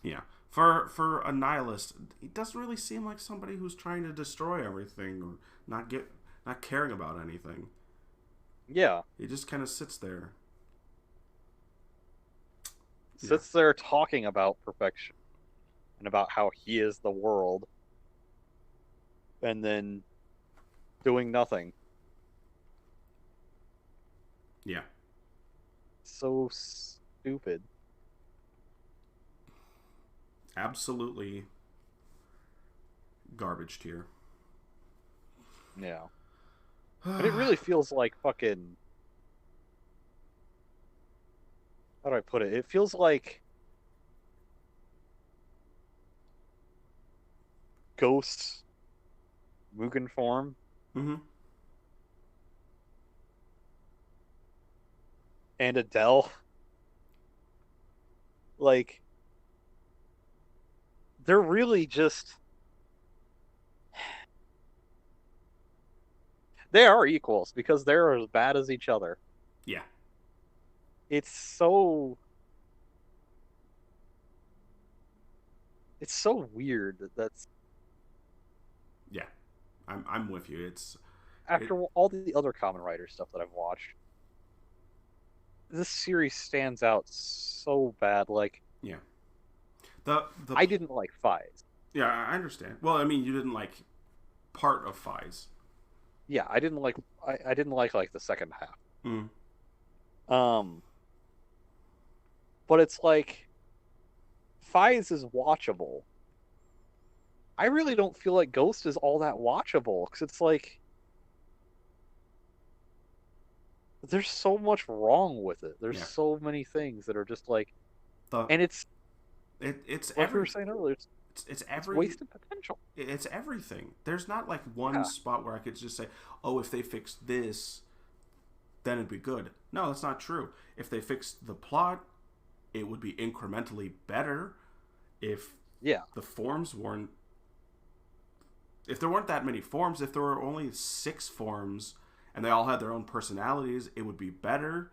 Yeah. For a nihilist, he doesn't really seem like somebody who's trying to destroy everything or not caring about anything. Yeah. He just kind of sits there. Sits there talking about perfection and about how he is the world, and then doing nothing. Yeah. So stupid. Absolutely garbage tier. Yeah. But it really feels like fucking... How do I put it? It feels like Ghost's Mugen form. Mm-hmm. And Adele. Like, they're really just... They are equals because they're as bad as each other. Yeah. It's so weird that's... Yeah. I'm with you. After all the other Kamen Rider stuff that I've watched, this series stands out so bad. Like, yeah. I didn't like Fies. Yeah, I understand. Well, I mean, you didn't like part of Fies. Yeah, I didn't like the second half. Mm. But it's like Fies is watchable. I really don't feel like Ghost is all that watchable because it's like there's so much wrong with it. There's so many things that are just like, and it's like we were saying earlier. It's wasted potential. It's everything. There's not like one spot where I could just say, "Oh, if they fixed this, then it'd be good." No, that's not true. If they fixed the plot, it would be incrementally better. If the forms weren't, if there weren't that many forms, if there were only 6 forms and they all had their own personalities, it would be better.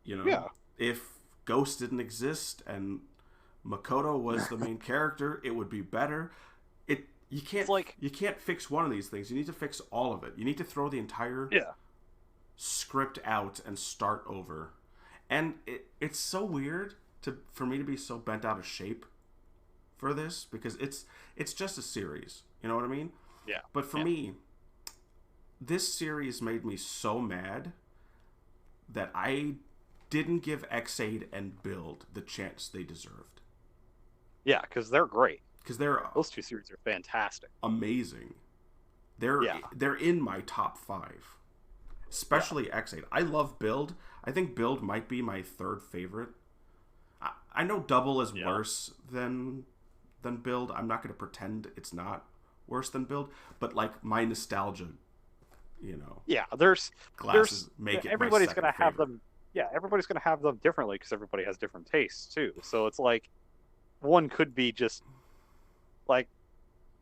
You know, if Ghost didn't exist and Makoto was the main character, it would be better. You can't fix one of these things. You need to fix all of it. You need to throw the entire script out and start over. And it's so weird for me to be so bent out of shape for this because it's just a series. You know what I mean? Yeah. But for me, this series made me so mad that I didn't give X-Aid and Build the chance they deserved. Yeah, because they're great. Because those 2 series are fantastic, amazing. They're in my top 5, especially X8. I love Build. I think Build might be my 3rd favorite. I know Double is worse than Build. I'm not going to pretend it's not worse than Build, but like my nostalgia, you know. Yeah, make it. Everybody's going to have them. Yeah, everybody's going to have them differently because everybody has different tastes too. So it's like one could be just like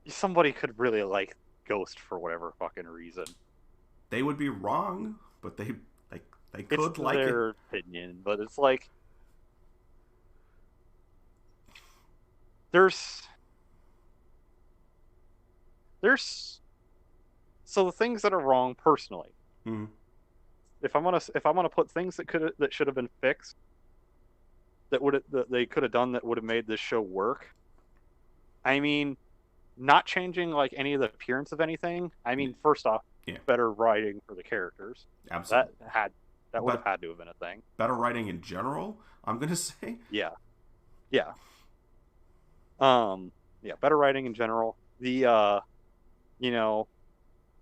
somebody could really like Ghost for whatever fucking reason. They would be wrong, but they could it's like their it. Opinion, but it's like there's so the things that are wrong personally. Mm-hmm. If I'm gonna put things that should have been fixed, that they could have done that would have made this show work. I mean, not changing like any of the appearance of anything. I mean, first off, better writing for the characters. Absolutely. That would have had to have been a thing. Better writing in general, I'm gonna say. Yeah. Better writing in general. The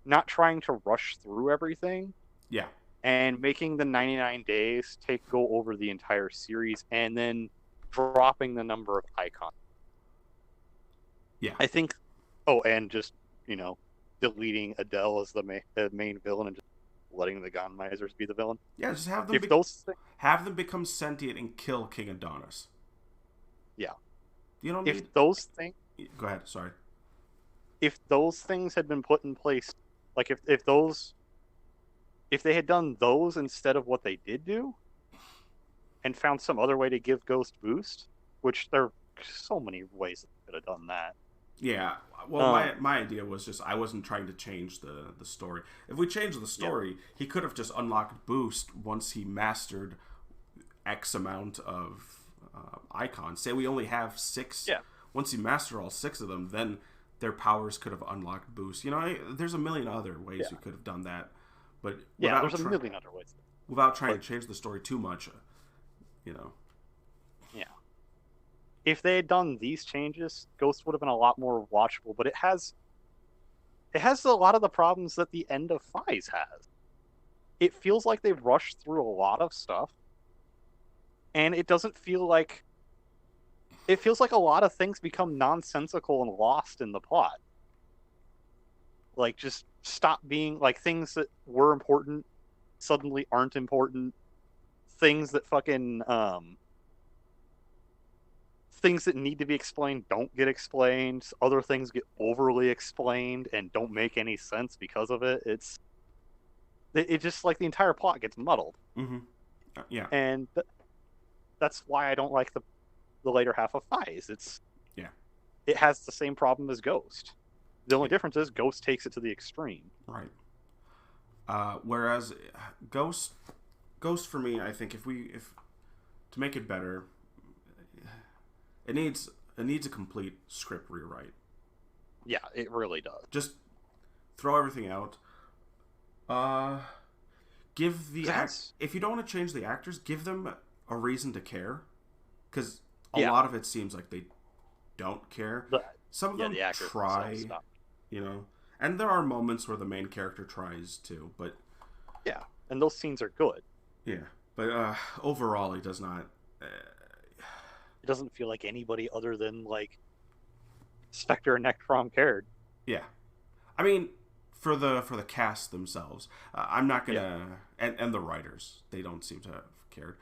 not trying to rush through everything. Yeah. And making the 99 days go over the entire series and then dropping the number of icons. Yeah. I think and just, deleting Adel as the main villain and just letting the Ganmizers be the villain. Yeah, just have them have them become sentient and kill King Adonis. Yeah. You don't those things Go ahead, sorry. If those things had been put in place Like if they had done those instead of what they did do, and found some other way to give Ghost boost, which there are so many ways that they could have done that. Yeah, well, my idea was just I wasn't trying to change the story. If we changed the story, he could have just unlocked boost once he mastered X amount of icons. Say we only have 6. Yeah. Once you master all 6 of them, then their powers could have unlocked boost. You know, there's a million other ways you could have done that. But yeah, there's a million other ways. Without trying to change the story too much, you know. Yeah. If they had done these changes, Ghost would have been a lot more watchable, but it has a lot of the problems that the end of Fies has. It feels like they rushed through a lot of stuff, and it doesn't feel like... It feels like a lot of things become nonsensical and lost in the plot. Like, just stop being... Like, things that were important suddenly aren't important. Things that fucking... things that need to be explained don't get explained. Other things get overly explained and don't make any sense because of it. It just, like, the entire plot gets muddled. Mm-hmm. Yeah. And that's why I don't like the later half of Fies. It has the same problem as Ghost. The only difference is Ghost takes it to the extreme. Right. Whereas Ghost for me, I think if to make it better, it needs a complete script rewrite. Yeah, it really does. Just throw everything out. Give the if you don't want to change the actors, give them a reason to care, because a lot of it seems like they don't care. Some of them the try, you know, and there are moments where the main character tries to, but yeah, and those scenes are good. Yeah, but overall, it does not. It doesn't feel like anybody other than like Specter and Necrom cared. Yeah, I mean, for the cast themselves, I'm not gonna, and the writers, they don't seem to have cared.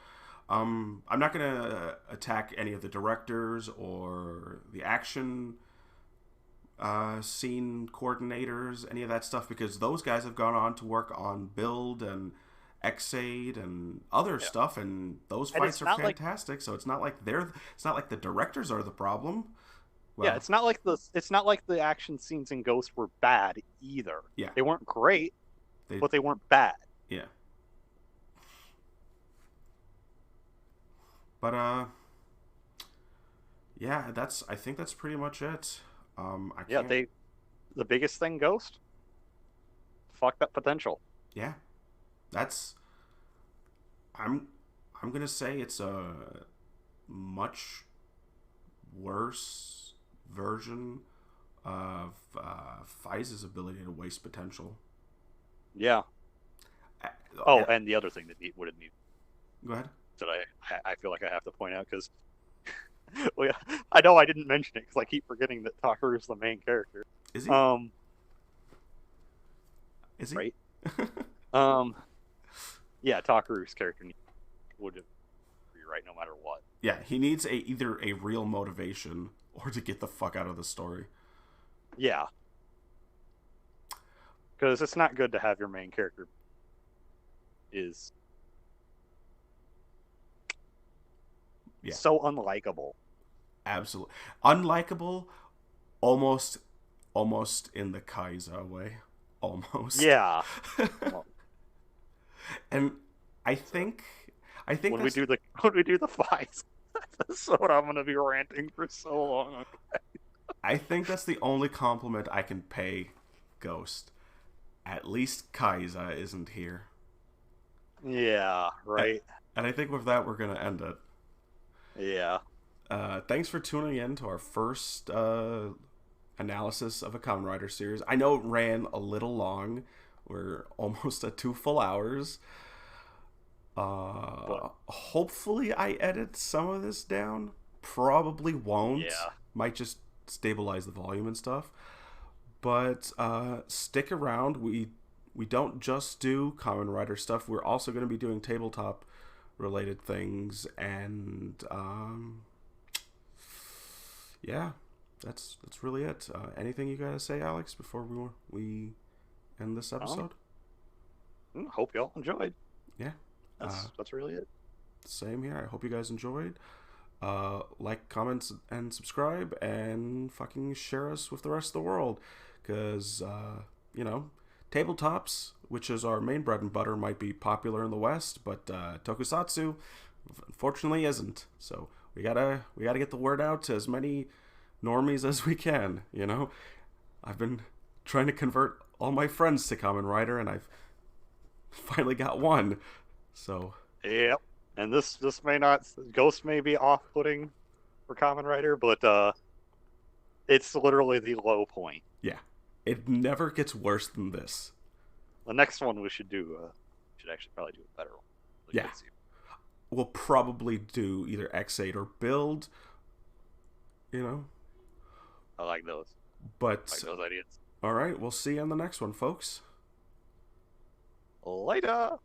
I'm not gonna attack any of the directors or the action scene coordinators, any of that stuff, because those guys have gone on to work on Build and Xaid and other stuff, and those fights are fantastic. So it's not like the directors are the problem. Well, yeah, it's not like the action scenes in Ghost were bad either. Yeah, they weren't great, but they weren't bad. Yeah. But yeah, I think that's pretty much it. The biggest thing, Ghost, fuck that potential. Yeah, I'm gonna say it's a much worse version of Fize's ability to waste potential. Yeah. And the other thing that would have needed. Go ahead. That I feel like I have to point out, because well, yeah, I know I didn't mention it because I keep forgetting that Takeru is the main character. Is he? Is he? Right. Yeah, Takeru's character would be right no matter what. Yeah, he needs either a real motivation or to get the fuck out of the story. Yeah. Because it's not good to have your main character is so unlikable. Absolutely. Unlikable, almost in the Kaiza way. Almost. Yeah. And I think when we do the Fies episode, I'm gonna be ranting for so long. Okay. I think that's the only compliment I can pay Ghost. At least Kaiza isn't here. Yeah, right. And I think with that, we're gonna end it. Yeah. Thanks for tuning in to our first analysis of a Kamen Rider series. I know it ran a little long. We're almost at 2 full hours. Hopefully I edit some of this down. Probably won't. Yeah. Might just stabilize the volume and stuff. But stick around. We don't just do Kamen Rider stuff. We're also going to be doing tabletop related things, and yeah, that's really it. Anything you gotta say, Alex, before we end this episode. Hope y'all enjoyed. Yeah. That's really it. Same here. I hope you guys enjoyed. Like, comment, and subscribe, and fucking share us with the rest of the world. Because, tabletops, which is our main bread and butter, might be popular in the West, but tokusatsu, unfortunately, isn't. So we gotta get the word out to as many normies as we can. I've been trying to convert all my friends to Kamen Rider, and I've finally got one. So. Yep. And this may not, Ghost may be off-putting for Kamen Rider, but it's literally the low point. Yeah. It never gets worse than this. The next one we should do, should actually probably do a better one. Yeah. We'll probably do either X8 or Build, I like those. But, I like those ideas. All right, we'll see you on the next one, folks. Later!